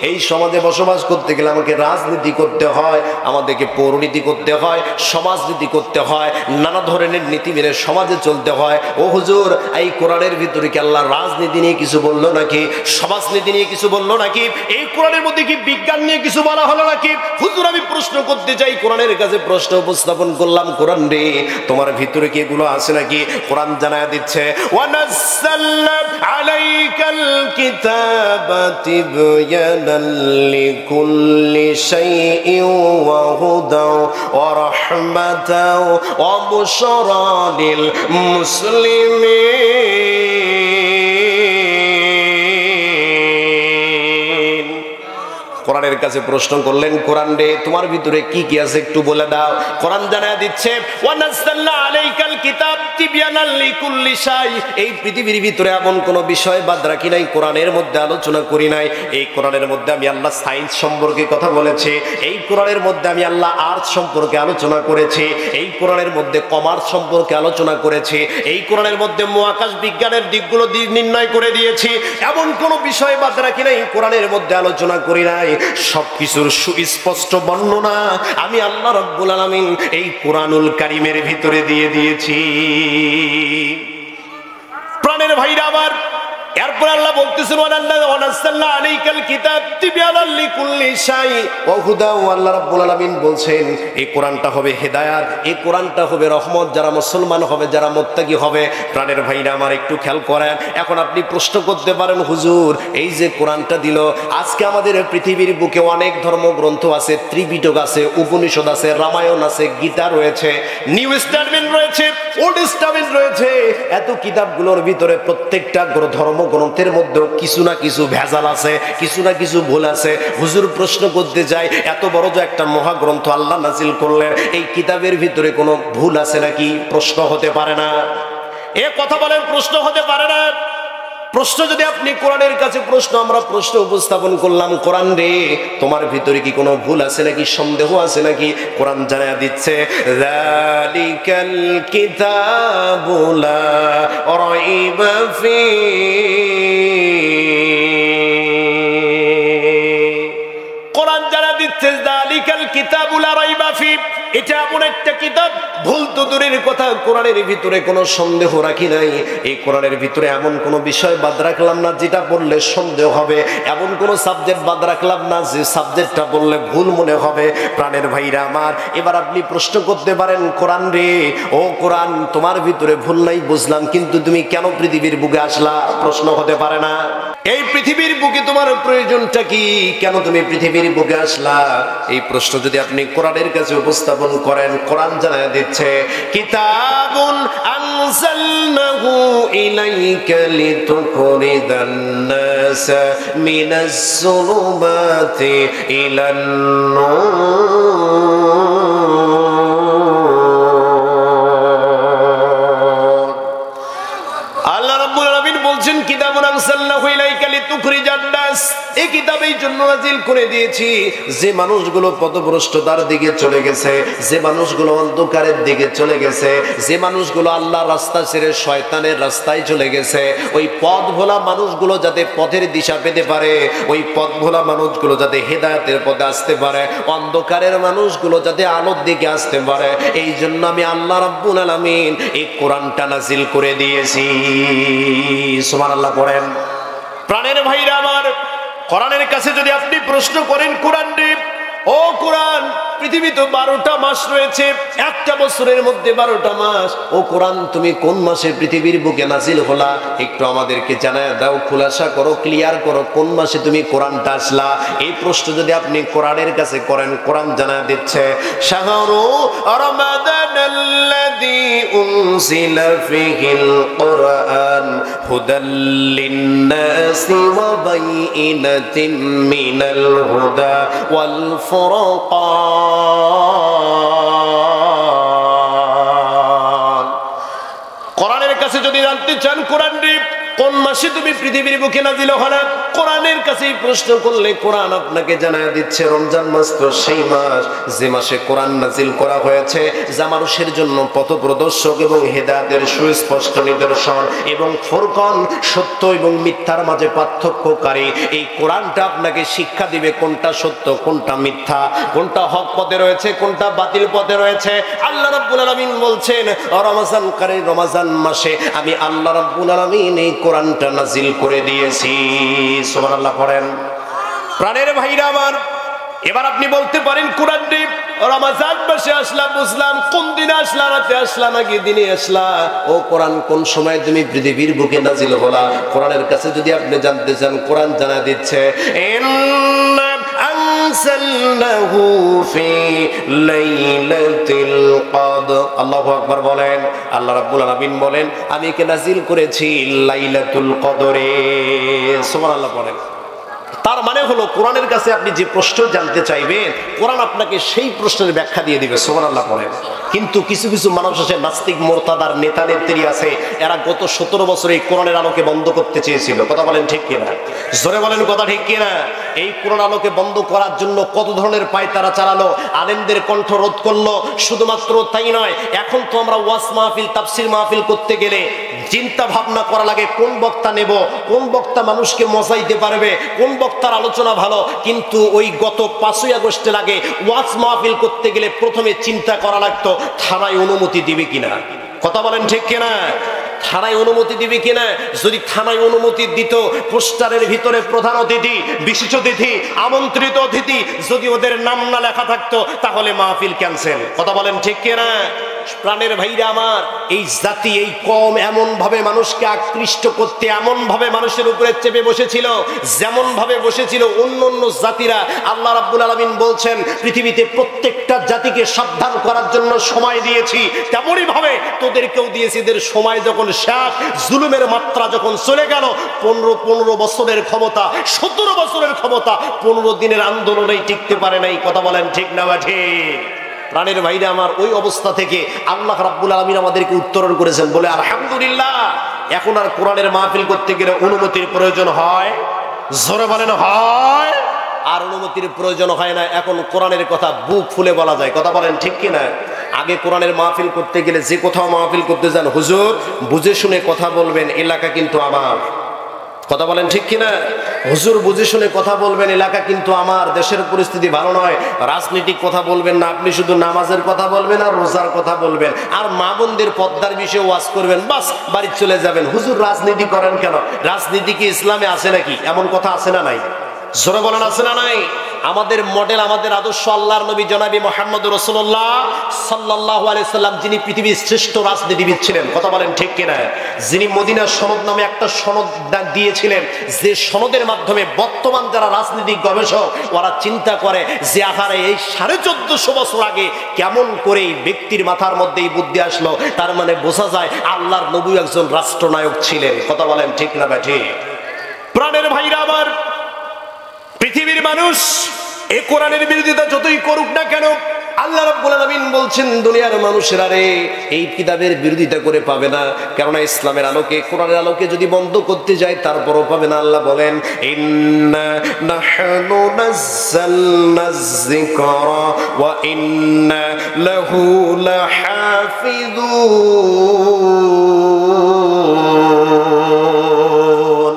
এই সমাজে বসবাস করতে গেলে আমাকে রাজনীতি করতে হয়, আমাদেরকে পৌরনীতি করতে হয়, সমাজনীতি করতে হয়, নানা ধরনের নীতি মেনে সমাজে চলতে হয়। ও হুজুর, এই কোরআনের ভিতরে কি আল্লাহ রাজনীতি নিয়ে কিছু বললো নাকি? সমাজনীতি নিয়ে কিছু বললো নাকি? এই কোরআনের মধ্যে কি বিজ্ঞান নিয়ে কিছু বলা হলো নাকি? হুজুর, আমি প্রশ্ন করতে চাই, কোরআনের কাছে প্রশ্ন উপস্থাপন করলাম, কোরআন রে তোমার ভিতরে কি এগুলো আছে নাকি? কোরআন জানায়া দিচ্ছে, ওয়ানাজ্জালনা আলাইকাল কিতাবা তিবয়ানান লিকুল্লি শাইইন ওয়া হুদাও ওয়া রাহমাতাও ওয়া বুশরা লিল মুসলিমিন। কোরআনের কাছে প্রশ্ন করলেন, কোরআন রে তোমার ভিতরে কি কি আছে একটু বলে দাও। কোরআন জানায়া দিচ্ছে, ওয়ানাজ্জালনা আলাইকাল কিতাব তিবয়ানান লিকুল্লি শাই, এই পৃথিবীর ভিতরে এমন কোন বিষয় বাদ রাখি নাই, কোরআনের মধ্যে আলোচনা করি নাই। এই কোরআনের মধ্যে আমি আল্লাহ সায়েন্স সম্পর্কে কথা বলেছি, এই কোরআনের মধ্যে আমি আল্লাহ আর্ট সম্পর্কে আলোচনা করেছি, এই কোরআনের মধ্যে কমার্স সম্পর্কে আলোচনা করেছি, এই কোরআনের মধ্যে মহাকাশ বিজ্ঞানের দিকগুলো নির্ণয় করে দিয়েছি। এমন কোন বিষয় বাদ রাখি নাই, কোরআনের মধ্যে আলোচনা করি নাই। সবকিছুর সুস্পষ্ট বর্ণনা আমি আল্লাহ রাব্বুল আলামিন এই কোরআনুল কারীমের ভিতরে দিয়ে দিয়েছি। প্রাণের ভাইরা আমার, এরপর আল্লাহ বলতেছেন ওয়ানাজ্জালনা আলাইকাল কিতাব তিবয়ানাল লিকুল্লি শাই ওয়া হুদা। আল্লাহ রাব্বুল আলামিন বলছেন এই কোরআনটা হবে হেদায়েত, এই কোরআনটা হবে রহমত, যারা মুসলমান হবে, যারা মুত্তাকি হবে। প্রাণের ভাইরা আমার একটু খেয়াল করেন। এখন আপনি প্রশ্ন করতে পারেন, হুজুর এই যে কোরআনটা দিল, আজকে আমাদের পৃথিবীর বুকে অনেক ধর্মগ্রন্থ আছে, ত্রিপিটক আছে, উপনিষদ আছে, রামায়ণ আছে, গীতা রয়েছে, নিউ টেস্টামেন্ট রয়েছে, ওল্ড টেস্টামেন্ট রয়েছে। এত কিতাবগুলোর ভিতরে প্রত্যেকটা ধর্মগ্রন্থের মধ্যে কিছু না কিছু ভেজাল আছে, কিছু না কিছু ভুল আছে। হুজুর প্রশ্ন করতে যায়, এত বড় যে একটা মহাগ্রন্থ আল্লাহ নাজিল করলেন, এই কিতাবের ভিতরে কোনো ভুল আছে নাকি? প্রশ্ন হতে পারে না? এ কথা বলেন, প্রশ্ন হতে পারে না? প্রশ্ন যদি আপনি কোরআনের কাছে আমরা প্রশ্ন উপস্থাপন করলাম, কোরআন রে তোমার ভিতরে কি কোনো ভুল আছে নাকি, সন্দেহ আছে নাকি? কোরআন জানায়া দিচ্ছে যালিকাল কিতাবু লা রাইবা ফি। কোরআন জানা দিচ্ছে যালিকাল কিতাবু লা রাইবা ফি, এটা এমন একটা কিতাব, ভুল তো দূরের কথা, কোরআনের ভিতরে কোনো সন্দেহ রাখি নাই। এই কোরআনের ভিতরে এমন কোনো বিষয় বাদ রাখলাম না যেটা বললে সন্দেহ হবে, এমন কোনো সাবজেক্ট বাদ রাখলাম না যে সাবজেক্টটা বললে ভুল মনে হবে। প্রাণের ভাইরা আমার, এবার আপনি প্রশ্ন করতে পারেন, কোরআন রে ও কোরআন তোমার ভিতরে ভুল নাই বুঝলাম, কিন্তু তুমি কেন পৃথিবীর বুকে আসলা? প্রশ্ন হতে পারে না? এই পৃথিবীর বুকে তোমার প্রয়োজনটা কি? কেন তুমি পৃথিবীর বুকে আসলা? এই প্রশ্ন যদি আপনি কোরআনের কাছে উপস্থাপন করেন, কোরআন জানায় দিচ্ছে কিতাবুন আনজালনাহু ইলাইকা লিতুখরিজান নাস মিনাস যুলুমাতি ইলান নূর। আল্লাহ রাব্বুল আলামিন বলছেন কিতাবুন আনজালনাহু ইলাইকা লিতুখরিজান নাস, এই কিতাব এই জন্য নাজিল করে দিয়েছি যে মানুষগুলো পথভ্রষ্টতার দিকে চলে গেছে, যে মানুষগুলো অন্ধকারের দিকে চলে গেছে, যে মানুষগুলো আল্লাহর রাস্তা ছেড়ে শয়তানের রাস্তায় চলে গেছে, ওই পথ ভোলা মানুষগুলো যাতে পথের দিশা পেতে পারে, ওই পথ ভোলা মানুষগুলো যাতে হেদায়েতের পথে আসতে পারে, অন্ধকারের মানুষগুলো যাতে আলোর দিকে আসতে পারে, এই জন্য আমি আল্লাহ রাব্বুল আলামিন এই কোরআনটা নাজিল করে দিয়েছি। সুবহানাল্লাহ পড়েন। প্রাণের ভাইরা আমার, কোরআনের কাছে যদি আপনি প্রশ্ন করেন, কোরআন রে ও কোরআন পৃথিবীতে 12টা মাস রয়েছে, একটা বছরের মধ্যে 12টা মাস, ও কোরআন তুমি কোন মাসে পৃথিবীর বুকে নাজিল হলা? একটু আমাদেরকে জানায় দাও, খুলাসা করো, ক্লিয়ার করো, কোন মাসে তুমি কোরআনটা আসলা? এই প্রশ্ন যদি আপনি কোরআনের কাছে করেন, কোরআন জানায় দিচ্ছে শাহরু রমাদানাল্লাযী উনজিলা ফীহিল কুরআন হুদাল লিন-নাসি ওয়া বাইয়িনাতিন মিনাল হুদা ওয়াল ফুরকান। কোরআনের কাছে যদি জানতে চান, কোরআন কোন মাসে তুমি পৃথিবীর বুকে নাজিল হলা, কোরআনের কাছেই প্রশ্ন করলে কোরআন আপনাকে জানায় দিচ্ছে রমজান মাস তো সেই মাস যে মাসে কোরআন নাজিল করা হয়েছে, যা মানুষের জন্য পথপ্রদর্শক এবং হেদায়েতের সুস্পষ্ট নিদর্শন এবং ফুরকান, সত্য এবং মিথ্যার মাঝে পার্থক্যকারী। এই কোরআনটা আপনাকে শিক্ষা দিবে কোনটা সত্য, কোনটা মিথ্যা, কোনটা হক পথে রয়েছে, কোনটা বাতিল পথে রয়েছে। আল্লাহ রাব্বুল আলামিন বলছেন রমজান মাসে আমি আল্লাহ রাব্বুল আলামিন এই কোরআনটা নাজিল করে দিয়েছি। সুবহানাল্লাহ পড়েন। প্রাণের ভাইরা আমার, এবার আপনি বলতে পারেন, কোরআন রমজান মাসে আসলা বুঝলাম, কোন দিনে আসলা? রাতে আসলা নাকি দিনে আসলা? ও কোরআন কোন সময় তুমি পৃথিবীর বুকে নাজিল হলা? কোরআনের কাছে যদি আপনি জানতে চান, কোরআন জানা দিচ্ছে আনজালনাহু ফি লাইলাতিল কদর। আল্লাহু আকবার বলেন। আল্লাহ রাব্বুল আলামিন বলেন আমি একে নাজিল করেছি লাইলাতুল কদরে। সুবহানাল্লাহ বলেন। তার মানে হলো কোরআনের কাছে আপনি যে প্রশ্ন জানতে চাইবেন, কোরআন আপনাকে সেই প্রশ্নের ব্যাখ্যা দিয়ে দিবে। সুবহানাল্লাহ পড়েন। কিন্তু কিছু কিছু মানুষ আছে, নাস্তিক মোরতাদার নেতা নেত্রী আছে, এরা গত 17 বছরে এই কোরআনের আলোকে বন্ধ করতে চেয়েছিল। কথা বলেন ঠিক কিনা? জোরে বলেন কথা ঠিক কিনা? এই কোরআন আলোকে বন্ধ করার জন্য কত ধরনের পায় তারা চালালো, আলেমদের কণ্ঠ রোধ করলো। শুধুমাত্র তাই নয়, এখন তো আমরা ওয়াজ মাহফিল, তাফসির মাহফিল করতে গেলে চিন্তা ভাবনা করা লাগে, কোন বক্তা নেব, কোন বক্তা মানুষকে মজাইতে পারবে, কোন বক্তার আলোচনা ভালো। কিন্তু ওই গত 5ই আগস্টে লাগে ওয়াজ মাহফিল করতে গেলে প্রথমে চিন্তা করা লাগতো থানায় অনুমতি দিবে কিনা। কথা বলেন ঠিক কিনা? থানায় অনুমতি দিবে কিনা? যদি থানায় অনুমতি দিত, পোস্টারের ভিতরে প্রধান অতিথি, বিশেষ অতিথি, আমন্ত্রিত অতিথি যদি ওদের নাম না লেখা থাকতো তাহলে মাহফিল ক্যান্সেল। কথা বলেন ঠিক কিনা? প্রাণের ভাইরা আমার, এই জাতি, এই কম এমন ভাবে মানুষকে আকৃষ্ট করতে, এমন ভাবে মানুষের উপরে চেপে বসেছিল, যেমন ভাবে বসেছিল অন্য অন্য জাতিরা। আল্লাহ রাব্বুল আলামিন বলছেন, পৃথিবীতে প্রত্যেকটা জাতিকে সাবধান করার জন্য সময় দিয়েছি, তেমনই ভাবে তোদেরকেও দিয়েছি। এদের সময় যখন শেষ, জুলুমের মাত্রা যখন চলে গেল, 15 বছরের ক্ষমতা, 17 বছরের ক্ষমতা 15 দিনের আন্দোলনেই টিকতে পারে নাই। কথা বলেন ঠিক না ঠিক? প্রাণের ভাইরা আমার, ওই অবস্থা থেকে আল্লাহ রাব্বুল আলামিন আমাদেরকে উত্তরণ করেছেন, বলে আলহামদুলিল্লাহ। এখন আর কোরআনের মাহফিল করতে গেলে অনুমতির প্রয়োজন হয়? জোরে বলেন হয়? আর অনুমতির প্রয়োজন হয় না। এখন কোরআনের কথা বুক ফুলে বলা যায়। কথা বলেন ঠিক কিনা? আগে কোরআনের মাহফিল করতে গেলে যে কোথাও মাহফিল করতে যান, হুজুর বুঝে শুনে কথা বলবেন, এলাকা কিন্তু আমার। কথা বলেন ঠিক কিনা? হুজুর বুঝে শুনে কথা বলবেন, এলাকা কিন্তু আমার, দেশের পরিস্থিতি ভালো নয়। রাজনৈতিক কথা বলবেন না, আপনি শুধু নামাজের কথা বলবেন আর রোজার কথা বলবেন, আর মা বোনদের পর্দার বিষয়ে ওয়াজ করবেন, বাস বাড়ি চলে যাবেন। হুজুর রাজনীতি করেন কেন? রাজনীতি কি ইসলামে আছে নাকি? এমন কথা আছে না নাই? জোরে বলেন আছে না নাই? আমাদের মডেল, আমাদের আদর্শ আল্লাহর নবী জনাবি মুহাম্মদ রাসূলুল্লাহ সাল্লাল্লাহু আলাইহি সাল্লাম, যিনি পৃথিবীর শ্রেষ্ঠ রাজনীতিবিদ ছিলেন। কথা বলেন ঠিক কিনা? যিনি মদিনার সনদ নামে একটা সনদ দিয়েছিলেন, যে সনদের মাধ্যমে বর্তমান যারা রাজনৈতিক গবেষক ওরা চিন্তা করে যে আহারে এই 1450 বছর আগে কেমন করে এই ব্যক্তির মাথার মধ্যে এই বুদ্ধি আসলো। তার মানে বোঝা যায় আল্লাহর নবী একজন রাষ্ট্রনায়ক ছিলেন। কথা বলেন ঠিক না ঠিক? প্রাণের ভাইরা আমার, পৃথিবীর মানুষ এই কোরআনের বিরোধিতা যতই করুক না কেন, আল্লাহ রাব্বুল আলামিন বলছেন, দুনিয়ার মানুষেরা রে, এই কিতাবের বিরোধিতা করে পাবে না। কেননা ইসলামের আলোকে, কোরআনের আলোকে যদি বন্ধ করতে যায় তারপরও পাবে না। আল্লাহ বলেন, ইন্না নাহনু নাযালনায যিকরা ওয়া ইন্না লাহু লাহাফিজুন।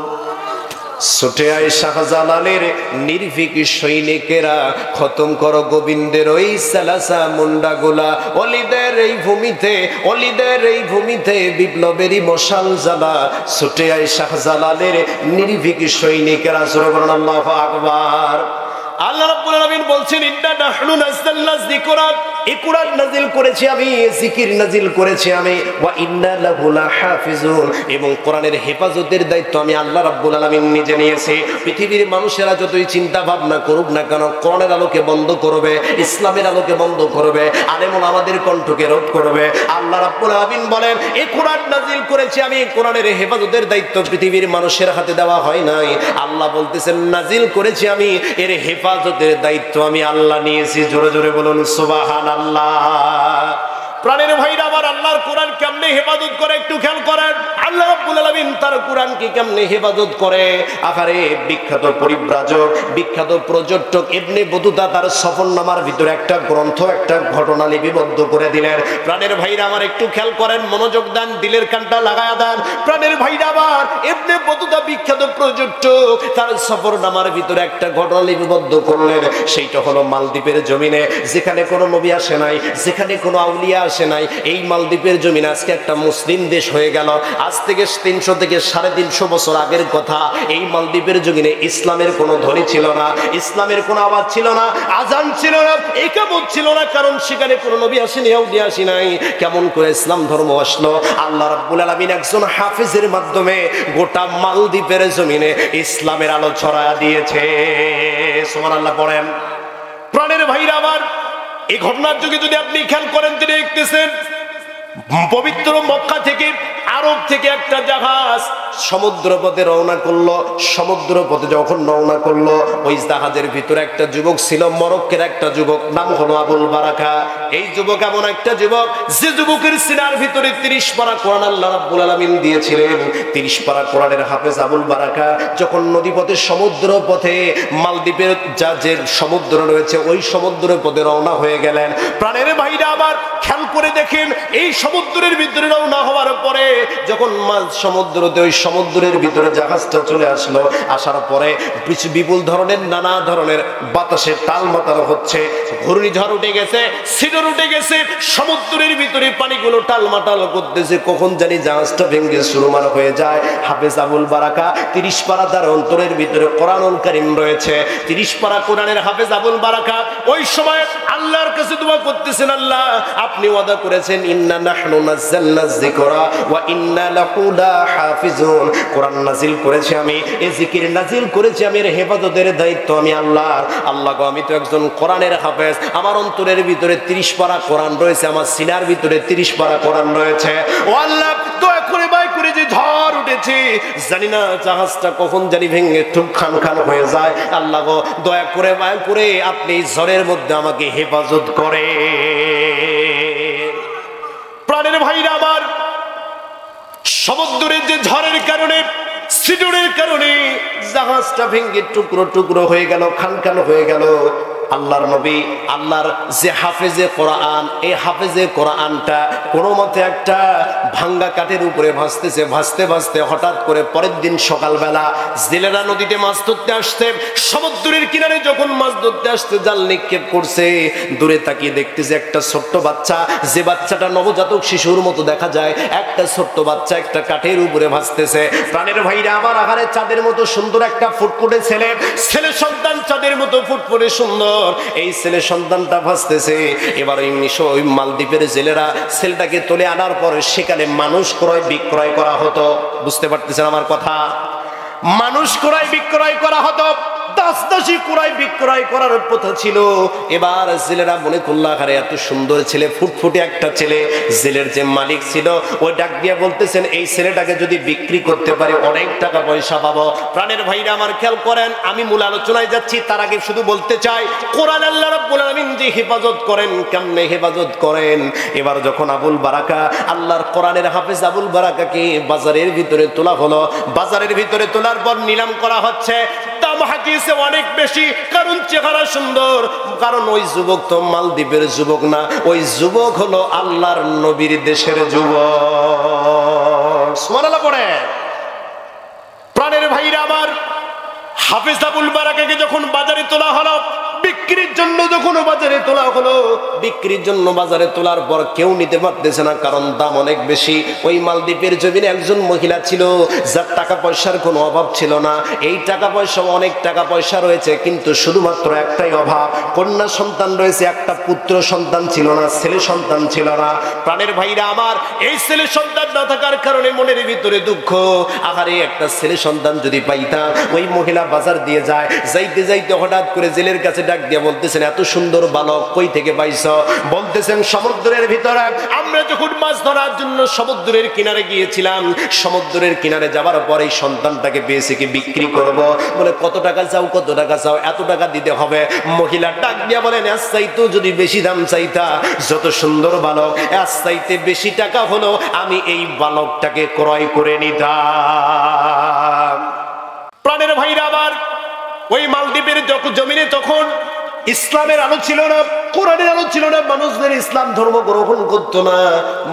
ছুটে আয় শাহজালালের নির্ভীক সৈনিকেরা, খতম করো গোবিন্দের ওই সালাসা মুন্ডাগুলা। অলিদের এই ভূমিতে, অলিদের এই ভূমিতে বিপ্লবেরই মশাল জ্বালা। ছুটে আয় শাহজালালের নির্ভীক সৈনিকেরা। সুবহানাল্লাহ, আল্লাহু আকবার। আল্লাহ রাব্বুল আলামিন বলছেন, ইন্না নাহনু নাযালনা যিকরা, এই কোরআন নাজিল করেছি আমি, জিকির নাজিল করেছি আমি, ওয়া ইন্না লাহু লাহাফিজুন, এবং কোরআনের হেফাজতের দায়িত্ব আমি আল্লাহ রাব্বুল আলামিন নিজে নিয়েছি। পৃথিবীর মানুষেরা যতই চিন্তা ভাবনা করুক না কেন, কোরআনের আলোকে বন্ধ করবে, ইসলামের আলোকে বন্ধ করবে, আলেমুল আমাদের কণ্ঠকে রোধ করবে। আল্লাহ রাব্বুল আলামিন বলেন, এই কোরআন নাজিল করেছি আমি, কোরআনের হেফাজতের দায়িত্ব পৃথিবীর মানুষের হাতে দেওয়া হয় নাই। আল্লাহ বলতেছেন, নাজিল করেছি আমি, এর হেফাজতের দায়িত্ব আমি আল্লাহ নিয়েছি। জোরে জোরে বলুন সুবহানাল্লাহ। প্রাণের ভাইরা আমার, আল্লাহর কোরআন কেমনে হেফাজত করে একটু খেয়াল করেন। আল্লাহ রাব্বুল আলামিন তার কোরআনকে কেমনে হেফাজত করে। আকারে বিখ্যাত পরিব্রাজক, বিখ্যাত প্রযোজক ইবনে বতুতা তার সফরনামার ভিতরে একটা গ্রন্থ, একটা ঘটনা লিপিবদ্ধ করে দিলেন। প্রাণের ভাইরা আমার একটু খেয়াল করেন, মনোযোগ দেন, দিলের কানটা লাগায়া দেন। প্রাণের ভাইরা আমার, ইবনে বতুতা বিখ্যাত প্রযোজক তার সফরনামার ভিতরে একটা ঘটনা লিপিবদ্ধ করলেন। সেইটা হলো মালদ্বীপের জমিনে, যেখানে কোনো নবী আসে নাই, যেখানে কোনো আউলিয়া আসে নাই। এই মালদ্বীপের জমিনে আজকে একটা মুসলিম দেশ হয়ে গেল। আজ থেকে 300 থেকে 350 বছর আগের কথা। এই মালদ্বীপের জমিনে ইসলামের কোনো ধ্বনি ছিল না, ইসলামের কোনো আওয়াজ ছিল না, আজান ছিল না, ইকামত ছিল না, কারণ সেখানে কোনো নবী আসেনি, আউলিয়া আসে নাই। কেমন করে ইসলাম ধর্ম আসলো? আল্লাহ রাব্বুল আলামিন একজন হাফেজের মাধ্যমে গোটা মালদ্বীপের জমিনে ইসলামের আলো ছড়ায়া দিয়েছে। সুবহানাল্লাহ পড়েন। প্রাণের ভাইরা আমার, এই ঘটনার যুগে যদি আপনি খেয়াল করেন, তিনি দেখতেছেন পবিত্র মক্কা থেকে, আরব থেকে একটা জাহাজ সমুদ্র পথে রওনা করলো। সমুদ্র পথে যখন রওনা করলো, ওই জাহাজের ভিতরে একটা যুবক ছিল, মরক্কের একটা যুবক, নাম হলো আবুল বারাকা। এই যুবক এমন একটা যুবক, যে যুবকের সিনার ভিতরে 30 পারা কোরআন আল্লাহ রাব্বুল আলামিন দিয়েছিলেন। 30 পারা কোরআনের হাফেজ আবুল বারাকা যখন নদীপথে, সমুদ্র পথে, মালদ্বীপের যে সমুদ্র রয়েছে ওই সমুদ্র পথে রওনা হয়ে গেলেন। প্রাণের ভাইরা আবার খেয়াল করে দেখেন, এই সমুদ্রের ভিতরে রওনা হওয়ার পরে যখন সমুদ্রতে, ওই সমুদ্রের ভিতরে জাহাজটা চলে আসলো। আসার পরে বিপুল ধরনের নানা ধরনের বাতাসে টালমাটাল হচ্ছে, ঘূর্ণিঝড় উঠে গেছে, সিডর উঠে গেছে, সমুদ্রের ভিতরে পানিগুলো টালমাটাল করতেছে। কখন জানি জাহাজটা ভেঙে চুরমার হয়ে যায়। হাফেজ আবুল বারাকা 30 পারা তার অন্তরের ভিতরে কোরআনুল কারীম রয়েছে। 30 পারা কোরআনের হাফেজ আবুল বারাকা ওই সময় আল্লাহর কাছে দোয়া করতেছেন, আল্লাহ আপনি ওয়াদা করেছেন ইন্না নাহনু নাযালনা যিকরা ওয়া ইন্না লাহু লাহাফিজুন। কোরআন নাজিল করেছি আমি, এই জিকির নাজিল করেছি আমি, এর হেফাজতের দায়িত্ব আমি আল্লাহর। আল্লাহ গো আমি তো একজন কোরআনের হাফেজ, আমার অন্তরের ভিতরে 30 পারা কোরআন রয়েছে, আমার সিনার ভিতরে 30 পারা কোরআন রয়েছে। ও আল্লাহ দয়া করে বাই করে যে ঝড় উঠেছে, জানি না জাহাজটা কখন জানি ভেঙে টুক খান খান হয়ে যায়। আল্লাহ গো দয়া করে বাই করে আপনি ঝড়ের মধ্যে আমাকে হেফাজত করে। প্রাণের ভাইরা আমার, সমুদ্রের যে ঝড়ের কারণে, সিডরের কারণে জাহাজটা ভেঙে টুকরো টুকরো হয়ে গেল, খান খান হয়ে গেল। আল্লাহর নবী, আল্লাহর যে হাফেজে কোরআন, এই হাফেজে কোরআনটা কোনো মতে একটা ভাঙ্গা কাঠের উপরে ভাসতেছে, ভাসতে ভাসতে হঠাৎ করে পরের দিন সকালবেলা জেলেরা নদীতে মাছ ধরতে আসছে। সমুদ্রের কিনারে যখন মাছ ধরতে আসতে জাল নিক্ষেপ করছে, দূরে তাকিয়ে দেখতেছে একটা ছোট্ট বাচ্চা, যে বাচ্চাটা নবজাতক শিশুর মতো দেখা যায়, একটা ছোট্ট বাচ্চা একটা কাঠের উপরে ভাসতেছে। প্রাণের ভাইরা আমার, আহারে চাঁদের মতো সুন্দর একটা ফুটফুটে ছেলে, ছেলে সন্তান চাঁদের মতো ফুটফুটে সুন্দর, এই ছেলে সন্তানটা ভাসতেছে। এবার ওই মালদ্বীপের জেলেরা ছেলেটাকে তুলে আনার পর সেখানে মানুষ ক্রয় বিক্রয় করা হতো। বুঝতে পারতেছেন আমার কথা? মানুষ ক্রয় বিক্রয় করা হতো, দাসদাসী ক্রয় বিক্রয় করার কথা ছিল। এবার জেলেরা মনে করল আরে এত সুন্দর ছেলে, ফুটফুটে একটা ছেলে, জেলের যে মালিক ছিল ওই ডাক দিয়ে বলতেছেন এই ছেলেটাকে যদি বিক্রি করতে পারে অনেক টাকা পয়সা পাবো। প্রাণের ভাইরা আমার খেয়াল করেন, আমি মূল আলোচনায় যাচ্ছি তার আগে শুধু বলতে চাই কোরআন আল্লাহ রাব্বুল আলামিন যে হেফাজত করেন, কেমনে হেফাজত করেন। এবার যখন আবুল বারাকা, আল্লাহর কোরআনের হাফেজ আবুল বারাকাকে বাজারের ভিতরে তোলা হলো, বাজারের ভিতরে তোলার পর নিলাম করা হচ্ছে। দাম হাকিছে অনেক বেশি, কারণ চেহারা সুন্দর, কারণ ওই যুবক তো মালদ্বীপের যুবক না, ওই যুবক হলো আল্লাহর নবীর দেশের যুবক। সুবহানাল্লাহ পড়ে। প্রাণের ভাইরা আমার, হাফেজ আবুল বারাকাকে যখন বাজারে তোলা হলো, বিক্রির জন্য যখন বাজারে তোলা হলো, বিক্রির জন্য বাজারে তোলার পর কেউ নিতে পারতেছে না, কারণ দাম অনেক বেশি। ওই মালদ্বীপের জমিনে একজন মহিলা ছিল যার টাকা পয়সার কোনো অভাব ছিল না। এই টাকা পয়সা, অনেক টাকা পয়সা রয়েছে, কিন্তু শুধুমাত্র একটাই অভাব, কন্যা সন্তান রয়েছে, একটা পুত্র সন্তান ছিল না, ছেলে সন্তান ছিল না। প্রাণের ভাইরা আমার, এই ছেলে সন্তান না থাকার কারণে মনের ভিতরে দুঃখ, আহারে একটা ছেলে সন্তান যদি পাইতাম। ওই মহিলা বাজার দিয়ে যায়, যাইতে যাইতে হঠাৎ করে জেলের কাছে ডাক দিয়ে বলতেছেন এত সুন্দর বালক কই থেকে পাইছো? বলতেছেন সমুদ্রের ভিতরে আমরা যখন মাছ ধরার জন্য সমুদ্রের কিনারে গিয়েছিলাম, সমুদ্রের কিনারে যাবার পরে এই সন্তানটাকে পেয়েছি, কি বিক্রি করব। বলে কত টাকা চাও? কত টাকা চাও? এত টাকা দিতে হবে। মহিলা ডাক দিয়ে বলেন এর চাইতে যদি বেশি দাম চাইতা, যত সুন্দর বালক, এর চাইতে বেশি টাকা হলো আমি এই বালকটাকে ক্রয় করে নিতাম। প্রাণের ভাইরা আমার, ওই মালদ্বীপের জমিনে তখন ইসলামের আলো ছিল না, কোরআনের আলো ছিল না, মানুষদের ইসলাম ধর্ম গ্রহণ করতো না।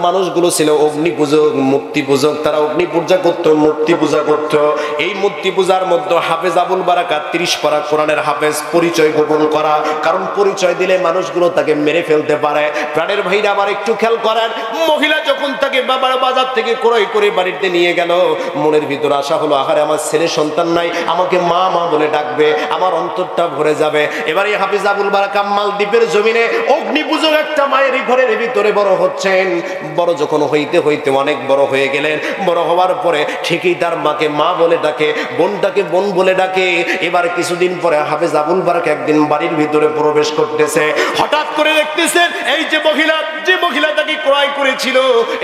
মানুষগুলো ছিল অগ্নি পূজক, মূর্তি পূজক, তারা অগ্নি পূজা করতো, মূর্তি পূজা করতো। এই মূর্তি পূজার মধ্যে হাফেজ আবুল বারাকা 30 পারা কোরআনের হাফেজ পরিচয় গোপন করা, কারণ পরিচয় দিলে মানুষগুলো তাকে মেরে ফেলতে পারে। প্রাণের ভাইরা আমার একটু খেয়াল করেন, মহিলা যখন তাকে বাবার বাজার থেকে ক্রয় করে বাড়িতে নিয়ে গেল, মনের ভিতর আশা হলো আহারে আমার ছেলে সন্তান নাই, আমাকে মা মা বলে ডাকবে, আমার অন্তরটা ভরে যাবে। এবারে হাফেজ আবুল বারাকা মালদ্বীপের জমিনে অগ্নি পূজক একটা মায়ের ঘরের ভিতরে বড় হচ্ছেন। বড় যখন হইতে হইতে অনেক বড় হয়ে গেলেন, বড় হওয়ার পরে ঠিকই তার মাকে মা বলে ডাকে, বোনটাকে বোন বলে ডাকে। এবার কিছুদিন পরে হাফেজ আবুল বারাকা একদিন বাড়ির ভিতরে প্রবেশ করতেছে, হঠাৎ করে দেখতেছেন এই যে মহিলা তাকে ক্রয় করেছিল,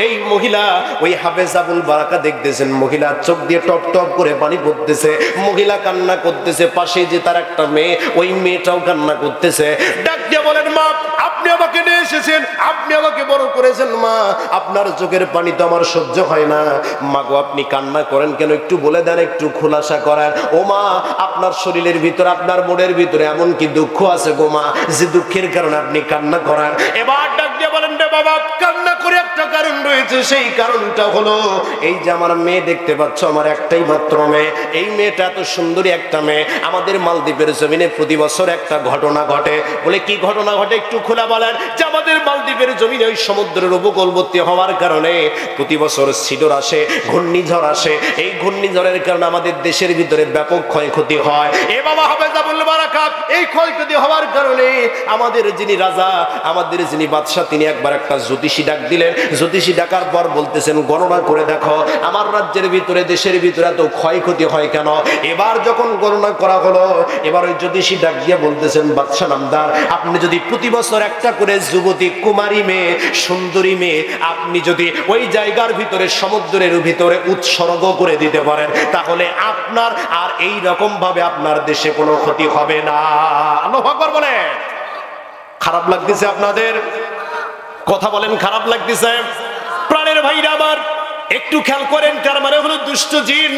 এই মহিলা ওই হাফেজ আবুল বারাকা দেখতেছেন, মহিলা চোখ দিয়ে টপ টপ করে পানি পড়তেছে, মহিলা কান্না করতেছে, পাশে যে তার একটা মেয়ে, ওই মেয়েটাও কান্না করতেছে। ডাক দিয়ে বলেন মা, আপনি আমাকে নিয়ে এসেছেন, আপনি আমাকে বড় করেছেন, মা আপনার চোখের পানি তো আমার সহ্য হয় না, মা গো আপনি কান্না করেন কেন? একটু বলে দেন, একটু খোলাসা করেন। ও মা, আপনার শরীরের ভিতরে, আপনার মনের ভিতরে এমন কি দুঃখ আছে গো মা, যে দুঃখের কারণে আপনি কান্না করেন? এবার ডাক দিয়ে বলেন রে বাবা, কান্না করে একটা কারণ রয়েছে, সেই কারণটা হলো এই যে আমার মেয়ে দেখতে পাচ্ছ, আমার একটাই মাত্র মেয়ে। এই মেয়েটা এত সুন্দরী একটা মেয়ে। আমাদের মালদ্বীপের জমিনে প্রতি বছর একটা ঘটনা ঘটে। বলে কি ঘটনা ঘটে একটু খোলা বলেন? যে আমাদের মালদ্বীপের জমিনে ওই সমুদ্রের উপকূলবর্তী হওয়ার কারণে প্রতি বছর সিডর আসে, ঘূর্ণিঝড় আসে। এই ঘূর্ণিঝড়ের কারণে আমাদের দেশের ভিতরে ব্যাপক ক্ষয়ক্ষতি হয়। এ বাবা হাফেজাবুল বারাকাত, এই ক্ষয়ক্ষতি হওয়ার কারণে আমাদের যিনি রাজা, আমাদের যিনি বাদশাহ, তিনি একবার একটা জ্যোতিষী ডাক দিলেন। জ্যোতিষী ডাকার পর বলতেছেন, গণনা করে দেখো আমার রাজ্যের ভিতরে, দেশের ভিতরে এত ক্ষয়ক্ষতি হয় কেন। এবার যখন গণনা করা হলো, এবার ওই জ্যোতিষী ডাক দিয়ে বলতেছেন, বাদশাহ নামদার, আপনি যদি প্রতি বছর একটা করে যুবতী কুমারী মেয়ে, সুন্দরী মেয়ে আপনি যদি ওই জায়গার ভিতরে, সমুদ্রের ভিতরে উৎসর্গ করে দিতে পারেন, তাহলে আপনার আর এই রকম ভাবে আপনার দেশে কোনো ক্ষতি হবে না। আল্লাহু আকবার বলে। খারাপ লাগতেছে আপনাদের? কথা বলেন, খারাপ লাগতেছে? প্রাণের ভাইরা আমার, একটু খেয়াল করেন। তার মানে হলো দুষ্ট জিন,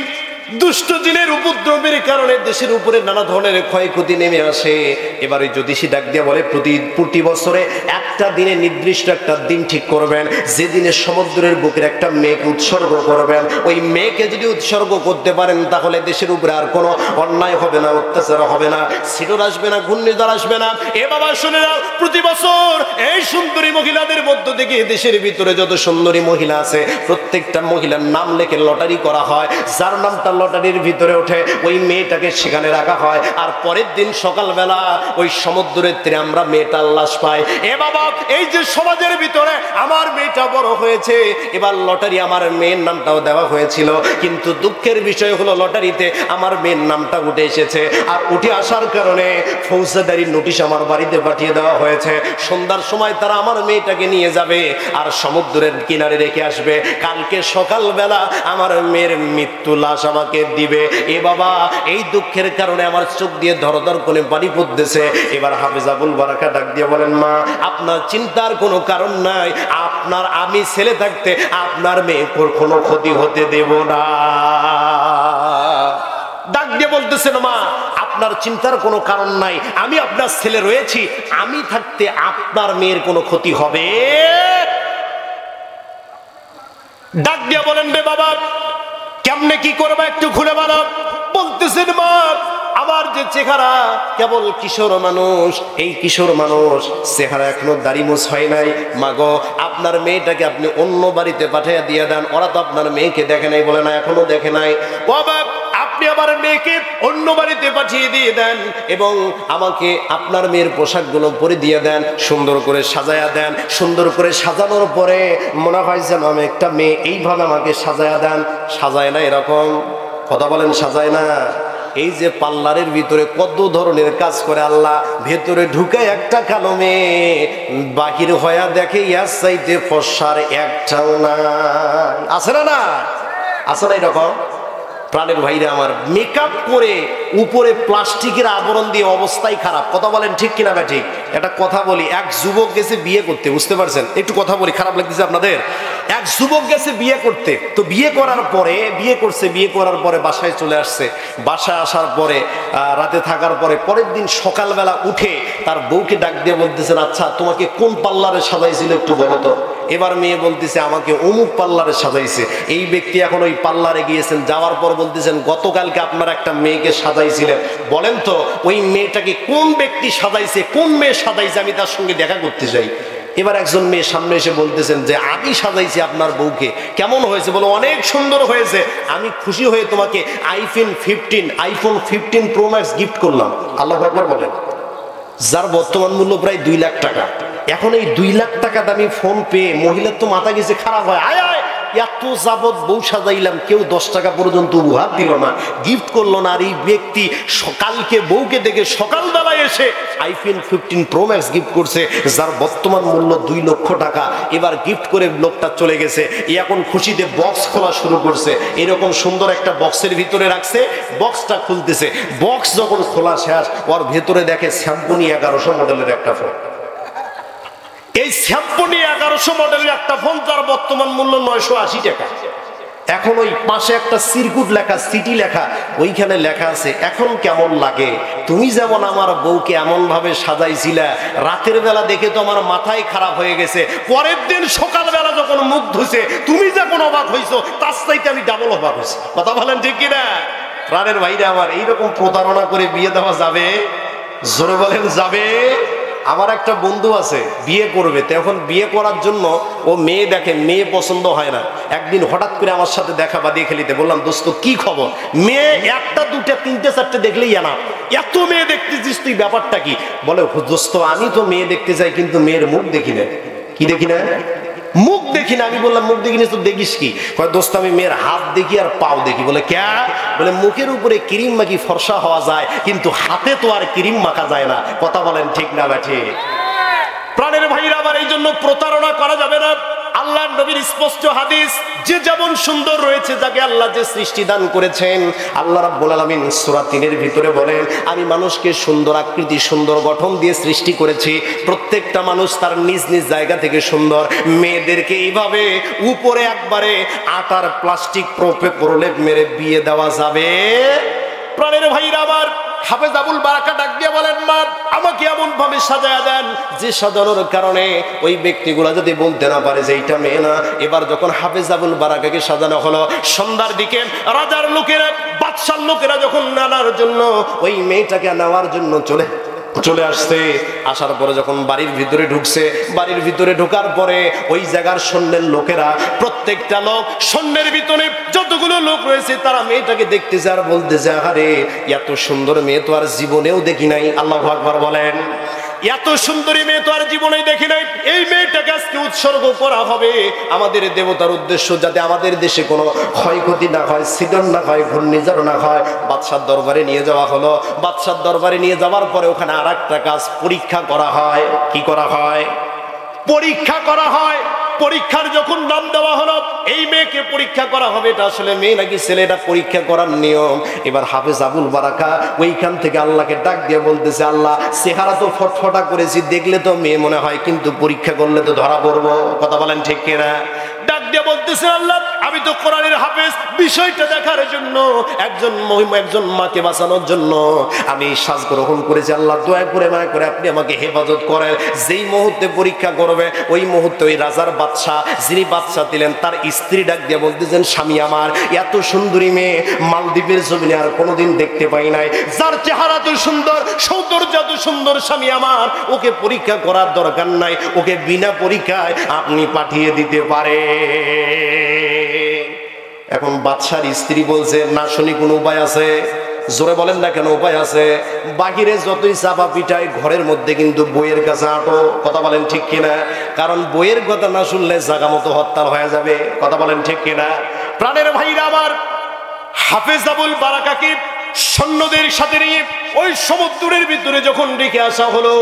দুষ্ট জিনের উপদ্রবের কারণে দেশের উপরে নানা ধরনের ক্ষয়ক্ষতি নেমে আসে। এবার ওই জ্যোতিষী ডাক দিয়ে বলে, প্রতি বছরে একটা দিনে, নির্দিষ্ট একটা দিন ঠিক করবেন, যে দিনে সমুদ্রের বুকের একটা মেয়েকে উৎসর্গ করবেন। ওই মেয়েকে যদি উৎসর্গ করতে পারেন, তাহলে দেশের উপরে আর কোনো অন্যায় হবে না, অত্যাচার হবে না, সিডর আসবে না, ঘূর্ণিঝড় আসবে না। এ বাবা শুনে নাও, প্রতি বছর এই সুন্দরী মহিলাদের মধ্য থেকে দেশের ভিতরে যত সুন্দরী মহিলা আছে, প্রত্যেকটা মহিলার নাম লেখে লটারি করা হয়। যার নামটা লটারির ভিতরে ওঠে, ওই মেয়েটাকে সেখানে রাখা হয়। আর পরের দিন সকালবেলা ওই সমুদ্রের তীরে আমরা মেয়েটার লাশ পাই। এ বাবা, এই যে সমাজের ভিতরে আমার মেয়েটা বড় হয়েছে, এবার লটারি আমার মেয়ের নামটাও দেওয়া হয়েছিল, কিন্তু দুঃখের বিষয় হলো লটারিতে আমার মেয়ের নামটা উঠে এসেছে। আর উঠে আসার কারণে ফৌজদারি নোটিশ আমার বাড়িতে পাঠিয়ে দেওয়া হয়েছে। সন্ধ্যার সময় তারা আমার মেয়েটাকে নিয়ে যাবে আর সমুদ্রের কিনারে রেখে আসবে। কালকে সকালবেলা আমার মেয়ের মৃত্যু লাশ আমাকে দিবে। এ বাবা, এই দুঃখের কারণে আমার চোখ দিয়ে ধরধর করে পানি পড়তেছে। এবার হাফেজাবুল বারাকা ডাক দিয়ে বলেন, মা আপনার চিন্তার কোনো কারণ নাই, আপনার, আমি ছেলে থাকতে আপনার মেয়ের কোনো ক্ষতি হতে দেব না। ডাক দিয়ে বলতেছেন, মা আপনার চিন্তার কোনো কারণ নাই, আমি আপনার ছেলে রয়েছি, আমি থাকতে আপনার মেয়ের কোনো ক্ষতি হবে। ডাক দিয়ে বলেন, রে বাবা কেমনে কি করবা একটু খুলে বলো। বলতেছেন, মা আমার যে চেহারা, কেবল কিশোর মানুষ, এই কিশোর মানুষ, চেহারা এখনো দাড়ি মুছ হয় নাই। মাগো, আপনার মেয়েটাকে আপনি অন্য বাড়িতে পাঠিয়ে দিয়ে দেন, ওরা তো আপনার মেয়েকে দেখে নাই। বলে না, এখনো দেখে নাই। বাবা, আপনি আমার মেয়েকে অন্য বাড়িতে পাঠিয়ে দিয়ে দেন এবং আমাকে আপনার মেয়ের পোশাকগুলো পরে দিয়ে দেন, সুন্দর করে সাজায়া দেন। সুন্দর করে সাজানোর পরে মনে হয় যেন আমি একটা মেয়ে, এইভাবে আমাকে সাজায়া দেন। সাজায় না এরকম? কথা বলেন, সাজায় না? এই যে পার্লারের ভিতরে কত ধরনের কাজ করে আল্লাহ, ভেতরে ঢুকে একটা কালো মেয়ে, বাহির হয়ে দেখে ইয়ার চাইতে ফর্সার একটাও নাই। আছে না? না আছে না এরকম? প্রাণের ভাইরা আমার, মেকআপ করে উপরে প্লাস্টিকের আবরণ দিয়ে অবস্থাই খারাপ। কথা বলেন ঠিক কিনা বা ঠিক? একটা কথা বলি, এক যুবক গেছে বিয়ে করতে, বুঝতে পারছেন? একটু কথা বলি, খারাপ লাগতেছে আপনাদের? এক যুবক গেছে বিয়ে করতে, তো বিয়ে করার পরে, বিয়ে করছে, বিয়ে করার পরে বাসায় চলে আসছে। বাসায় আসার পরে রাতে থাকার পরে পরের দিন সকালবেলা উঠে তার বউকে ডাক দিয়ে বলতেছেন, আচ্ছা তোমাকে কোন পার্লারে সাজাইছিল একটু বলো তো। এবার মেয়ে বলতেছে, আমাকে অমুক পার্লারে সাজাইছে। এই ব্যক্তি এখন ওই পার্লারে গিয়েছেন, যাওয়ার পর বলতেছেন, গতকালকে আপনার একটা মেয়েকে সাজাইছিলেন, বলেন তো ওই মেয়েটাকে কোন ব্যক্তি সাজাইছে, কোন মেয়ে সাজাইছে, আমি তার সঙ্গে দেখা করতে চাই। এবার একজন মেয়ে সামনে এসে বলতেছেন যে, আমি সাজাইছি আপনার বউকে, কেমন হয়েছে? বলো, অনেক সুন্দর হয়েছে, আমি খুশি হয়ে তোমাকে আইফোন 15 প্রো ম্যাক্স গিফট করলাম। আল্লাহু আকবার বলেন। যার বর্তমান মূল্য প্রায় 2 লাখ টাকা। এখন এই 2 লাখ টাকা দামি ফোন পেয়ে মহিলার তো মাথা গেছে খারাপ হয়। আয় আয়, এত যাবত বউ সাজাইলাম, কেউ 10 টাকা পর্যন্ত উপহার দিল না, গিফট করলো না। আর এই ব্যক্তি সকালকে বউকে দেখে সকালবেলায় এসে আইফোন 15 প্রো ম্যাক্স গিফট করছে, যার বর্তমান মূল্য 2 লক্ষ টাকা। এবার গিফট করে লোকটা চলে গেছে। এখন খুশিতে বক্স খোলা শুরু করছে। এরকম সুন্দর একটা বক্সের ভিতরে রাখছে, বক্সটা খুলতেছে। বক্স যখন খোলা শেষ, ওর ভেতরে দেখে স্যামসং 1100 মডেলের একটা ফোন। এই স্যামসং 1100 মডেলের একটা ফোন, তার বর্তমান মূল্য 980 টাকা। এখন ওই পাশে একটা সিরকুট লেখা, সিটি লেখা, ওইখানে লেখা আছে, এখন কেমন লাগে তুমি যেমন আমার বউকে এমন ভাবে সাজাইছিলা, রাতের বেলা দেখে তো আমার মাথায় খারাপ হয়ে গেছে, পরের দিন সকালবেলা যখন মুখ ধুছে তুমি যখন অবাক হইছো তার চাইতে আমি ডাবল অবাক হয়েছি। কথা বলেন ঠিক কিনা? প্রাণের ভাইরা আমার, এইরকম প্রতারণা করে বিয়ে দেওয়া যাবে? জোরে বলেন যাবে? আমার একটা বন্ধু আছে, বিয়ে করবে, তো এখন বিয়ে করার জন্য ও মেয়ে দেখে, মেয়ে পছন্দ হয় না। একদিন হঠাৎ করে আমার সাথে দেখা বাদিয়ে খেলিতে, বললাম দোস্ত কি খবর? মেয়ে একটা দুটা তিনটে চারটে দেখলেই জানা, এত মেয়ে দেখতেছিস তুই, ব্যাপারটা কি? বলে দোস্ত আমি তো মেয়ে দেখতে যাই কিন্তু মেয়ের মুখ দেখি না। কি দেখি না? মুখ দেখি না। আমি বললাম মুখ দেখিনি তো দেখিস কি? কয় দোস্ত আমি মেয়ের হাত দেখি আর পাও দেখি। বলে ক্যা? বলে মুখের উপরে ক্রিম মাখি ফর্সা হওয়া যায় কিন্তু হাতে তো আর ক্রিম মাখা যায় না। কথা বলেন ঠিক না ব্যাঠি? প্রাণের ভাইরা আমার, এই জন্য প্রতারণা করা যাবে না। আল্লাহর নবীর স্পষ্ট হাদিস, যে যেমন সুন্দর রয়েছে, যাকে আল্লাহ যে সৃষ্টি দান করেছেন, আল্লাহ রাব্বুল আলামিন সূরা ৩ এর ভিতরে বলেন, আমি মানুষকে সুন্দর আকৃতি, সুন্দর গঠন দিয়ে সৃষ্টি করেছি। প্রত্যেকটা মানুষ তার নিজ নিজ জায়গা থেকে সুন্দর। মেয়েদেরকে এইভাবে উপরে একবারে আটার প্লাস্টিক প্রলেপ মেরে বিয়ে দেওয়া যাবে? প্রাণের ভাইরা আমার, হাফেজ আবুল বারাকা ডাক দিয়ে বলেন, মা আমাকে এমন ভাবে সাজায়া দেন যে সাজানোর কারণে ওই ব্যক্তিগুলা যদি বলতে না পারে যে এইটা মেয়ে না। এবার যখন হাফেজ আবুল বারাকাকে সাজানো হলো, সন্ধ্যার দিকে রাজার লোকেরা, বাদশার লোকেরা যখন নেওয়ার জন্য, ওই মেয়েটাকে নেওয়ার জন্য চলে আসছে। আসার পরে যখন বাড়ির ভিতরে ঢুকছে, বাড়ির ভিতরে ঢোকার পরে ওই জায়গার সৈন্যের লোকেরা, প্রত্যেকটা লোক, সৈন্যের ভিতরে যতগুলো লোক রয়েছে, তারা মেয়েটাকে দেখতেছে আর বলতেছে, আরে এত সুন্দর মেয়ে তো আর জীবনেও দেখি নাই। আল্লাহু আকবার বলেন। এত সুন্দরী মেয়ে তো আর জীবনেই দেখি নাই। এই মেয়েটাকে আজকে উৎসর্গ করা হবে আমাদের দেবতার উদ্দেশ্য, যাতে আমাদের দেশে কোনো ক্ষয়ক্ষতি না হয়, সিডন না হয়, ঘূর্ণিঝড় না হয়। বাদশার দরবারে নিয়ে যাওয়া হলো। বাদশার দরবারে নিয়ে যাওয়ার পরে ওখানে আর একটা কাজ, পরীক্ষা করা হয়। কি করা হয়? পরীক্ষা করা হয়। পরীক্ষার যখন নাম দেওয়া হলো, এই মেয়েকে পরীক্ষা করা হবে, এটা আসলে মেয়ে নাকি ছেলে, এটা পরীক্ষা করার নিয়ম। এবার হাফেজ আবুল বারাকা ওইখান থেকে আল্লাহকে ডাক দিয়ে বলতেছে, আল্লাহ চেহারা তো ফটফটা করেছি, দেখলে তো মেয়ে মনে হয়, কিন্তু পরীক্ষা করলে তো ধরা পড়বো। কথা বলেন ঠিক কিনা? ডাক দিয়ে বলতেছে, আল্লাহ আমি তো কোরআনের হাফেজ, বিষয়টা দেখার জন্য, একজন মাকে বাঁচানোর জন্য আমি সাজ গ্রহণ করেছি। আল্লাহ দয়া করে মায়া করে আপনি আমাকে হেফাজত করেন। যেই মুহূর্তে পরীক্ষা করবে, ওই মুহূর্তে ওই রাজার বাদশা, যিনি বাদশা দিলেন, তার স্ত্রী ডাক দিয়ে বলতেছেন, স্বামী আমার, এত সুন্দরী মেয়ে মালদ্বীপের জমিনে আর কোনোদিন দেখতে পাই নাই। যার চেহারা তো সুন্দর, সৌন্দর্য এত সুন্দর, স্বামী আমার, ওকে পরীক্ষা করার দরকার নাই, ওকে বিনা পরীক্ষায় আপনি পাঠিয়ে দিতে পারে। এখন বাদশার স্ত্রী বলছে, না শুনি কোন উপায় আছে? জোরে বলেন না কেন উপায় আছে? বাহিরে যতই চাপা পিটায়, ঘরের মধ্যে কিন্তু বইয়ের কাছে আটো। কথা বলেন ঠিক কিনা? কারণ বইয়ের কথা না শুনলে জাগা মতো হরতাল হয়ে যাবে। কথা বলেন ঠিক কিনা? প্রাণের ভাইরা আমার, হাফেজ আবুল বারাকাকে সৈন্যদের সাথে নিয়ে ওই সমুদ্রের ভিতরে যখন রেখে আসা হলো,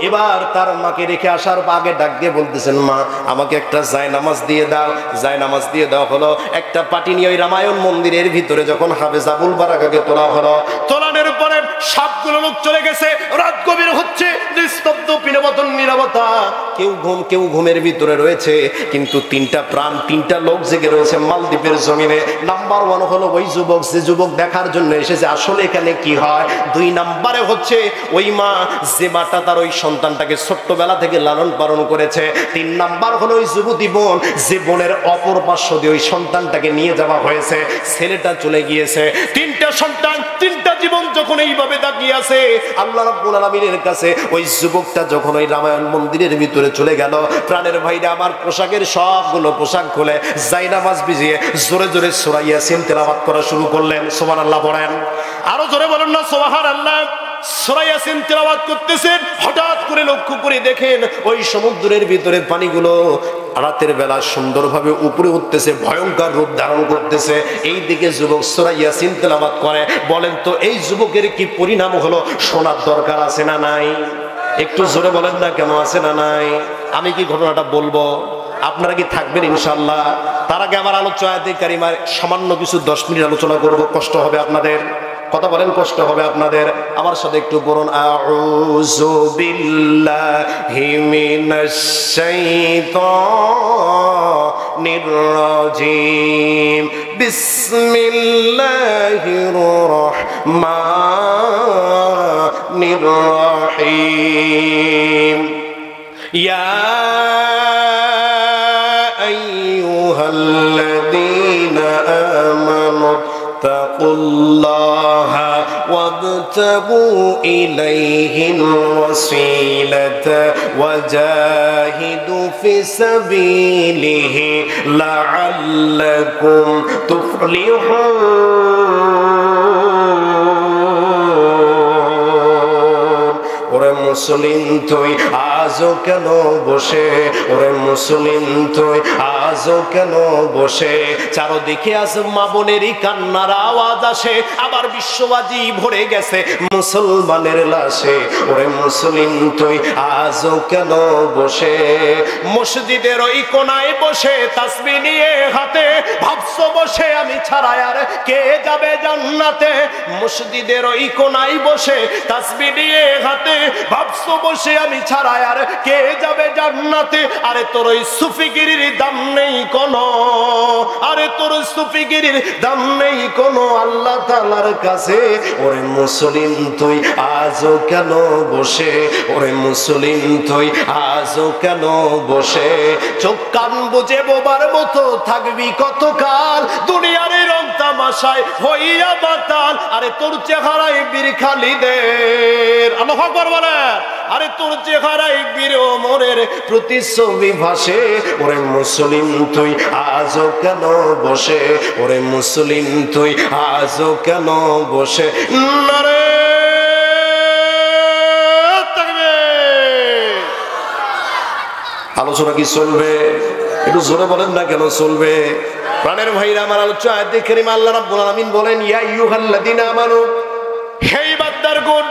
এবার তার মাকে রেখে আসার আগে ডাক দিয়ে বলতেছেন, মা আমাকে একটা জায়নামাজ দিয়ে দাও। জায়নামাজ দিয়ে দেওয়া হলো। একটা পাটি নিয়ে ওই রামায়ণ মন্দিরের ভিতরে যখন হাফেজ আবুল বারাকাকে তোলা হলো, তোলানোর পরে সবগুলো লোক চলে গেছে, রাত গভীর হচ্ছে, নিস্তব্ধ পিনবতন নীরবতা, কেউ ঘুমের ভিতরে রয়েছে, কিন্তু তিনটা প্রাণ, তিনটা লোক জেগে রয়েছে মালদ্বীপের জমিনে। নাম্বার 1 হলো ওই যুবক, যে যুবক দেখার জন্য এসেছে আসলে এখানে কি হয়। 2 নম্বরে হচ্ছে ওই মা, যে মাটা তার ওই সন্তানটাকে ছোট্টবেলা থেকে লালন পালন করেছে। 3 নাম্বার হলো ওই যুবতী বোন, যে বোনের অপর পার্শ্ব দিয়ে ওই সন্তানটাকে নিয়ে যাওয়া হয়েছে, ছেলেটা চলে গিয়েছে। 3টা সন্তান, 3টা জীবন যখন এইভাবে তাকিয়ে আছে আল্লাহ রাব্বুল আলামিনের কাছে, ওই যুবকটা যখন ওই রামায়ণ মন্দিরের ভিতরে চলে গেল, প্রাণের ভাইরা আমার, পোশাকের সবগুলো পোশাক খুলে জায়নামাজ ভিজিয়ে জোরে জোরে সূরা ইয়াসিন তেলাওয়াত করা শুরু করলেন। সুবহানাল্লাহ বলেন, আরো জোরে বলেন না সুবহানাল্লাহ। সূরা ইয়াসিন তেলাওয়াত করতেছেন, হঠাৎ করে লক্ষ্য করে দেখেন ওই সমুদ্রের ভিতরে পানিগুলো রাতের বেলা সুন্দরভাবে উপরে উঠতেছে, ভয়ঙ্কর রূপ ধারণ করতেছে। এই দিকে যুবক সূরা ইয়াসিন তেলাওয়াত করে। বলেন তো এই যুবকের কি পরিণাম হলো? শোনার দরকার আছে না নাই? একটু জোরে বলেন না কেন, আছে না নাই? আমি কি ঘটনাটা বলবো, আপনারা কি থাকবেন ইনশাআল্লাহ? তার আগে আমার আলোচনাতে কারিমার সামান্য কিছু 10 মিনিট আলোচনা করব। কষ্ট হবে আপনাদের? কথা বলেন, কষ্ট হবে আপনাদের? আমার সাথে একটু বলুন, আউযু বিল্লাহি মিনাশ শাইতানির রাজিম, বিসমিল্লাহির রহমানির রহিম। ইয়া আইয়ুহাল্লাযীনা আমানু তাকুল্লাহা ওয়াবতাগু ইলাইহিল ওয়াসিলাতা ওয়াজাহিদু ফি সাবিলিহি লাআল্লাকুম তুফলিহুন। ওরে মুসলিম তুই আজও কেন বসে, ওরে মুসলিম তুই আজও কেন বসে? চারদিকে আজ মা বোনেরই কান্নার আওয়াজ আসে, আবার বিশ্ববাজি ভরে গেছে মুসলমানের লাশে। ওরে মুসলিম তুই আজও কেন বসে? মসজিদের ওই কোনায় বসে তাসবিহ নিয়ে হাতে ভাবছো বসে আমি ছাড়া আর কে যাবে জান্নাতে? মসজিদের ওই কোনায় বসে তাসবিহ নিয়ে হাতে ভাবছো বসে আমি ছাড়া আর কে যাবে জান্নাতে? আরে তোর ওই সুফিগিরির দাম নেই কোনো, আরে তোর সুফিগিরির দাম নেই কোনো আল্লাহ তাআলার কাছে। ওরে মুসলিম তুই আজও কেন বসে, ওরে মুসলিম তুই আজও কেন বসে? চোখ কান বুঝে বোবার মতো থাকবি কতকাল দুনিয়ার রং তামাশায় হইয়া বাতাল। আরে তোর চেহারায় বীর খালিদের, আল্লাহু আকবার বলে, আরে তোর চেহারায় বীর ওমরের প্রতিচ্ছবি ভাসে। ওরে মুসলিম তুই আজও কেন বসে, ওরে মুসলিম তুই আজও কেন বসে? নারে তাকবীর। আলোচনা কি চলবে? একটু জোরে বলেন না কেন চলবে? প্রাণের ভাইরা আমার আলোচনা আয়াতে কারিমা আল্লাহ রাব্বুল আলামিন বলেন, ইয়া আইয়ুহাল্লাযীনা আমানু, হে ইমানদারগণ,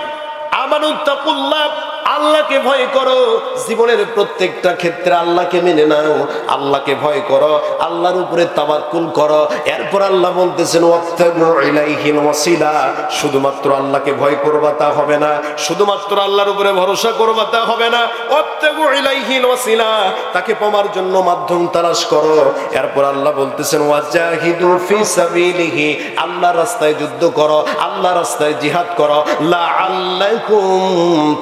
আমানু তাকুল্লাহ, আল্লাহকে ভয় করো। জীবনের প্রত্যেকটা ক্ষেত্রে আল্লাহকে মেনে নাও, আল্লাহকে ভয় করো, আল্লাহর উপরে তাওয়াক্কুল করো। এরপর আল্লাহ বলতেছেন ওয়াবতাগু ইলাইহিল ওয়াসিলা, শুধুমাত্র আল্লাহকে ভয় করবা তা হবে না, শুধুমাত্র আল্লাহর উপরে ভরসা করবা তা হবে না। ওয়াবতাগু ইলাইহিল ওয়াসিলা, তাকে পাওয়ার জন্য মাধ্যম তালাশ করো। এরপর আল্লাহ বলতেছেন ওয়াজাহিদু ফি সাবিলিহি, আল্লাহর রাস্তায় যুদ্ধ করো, আল্লাহর রাস্তায় জিহাদ করো। লাআল্লাকুম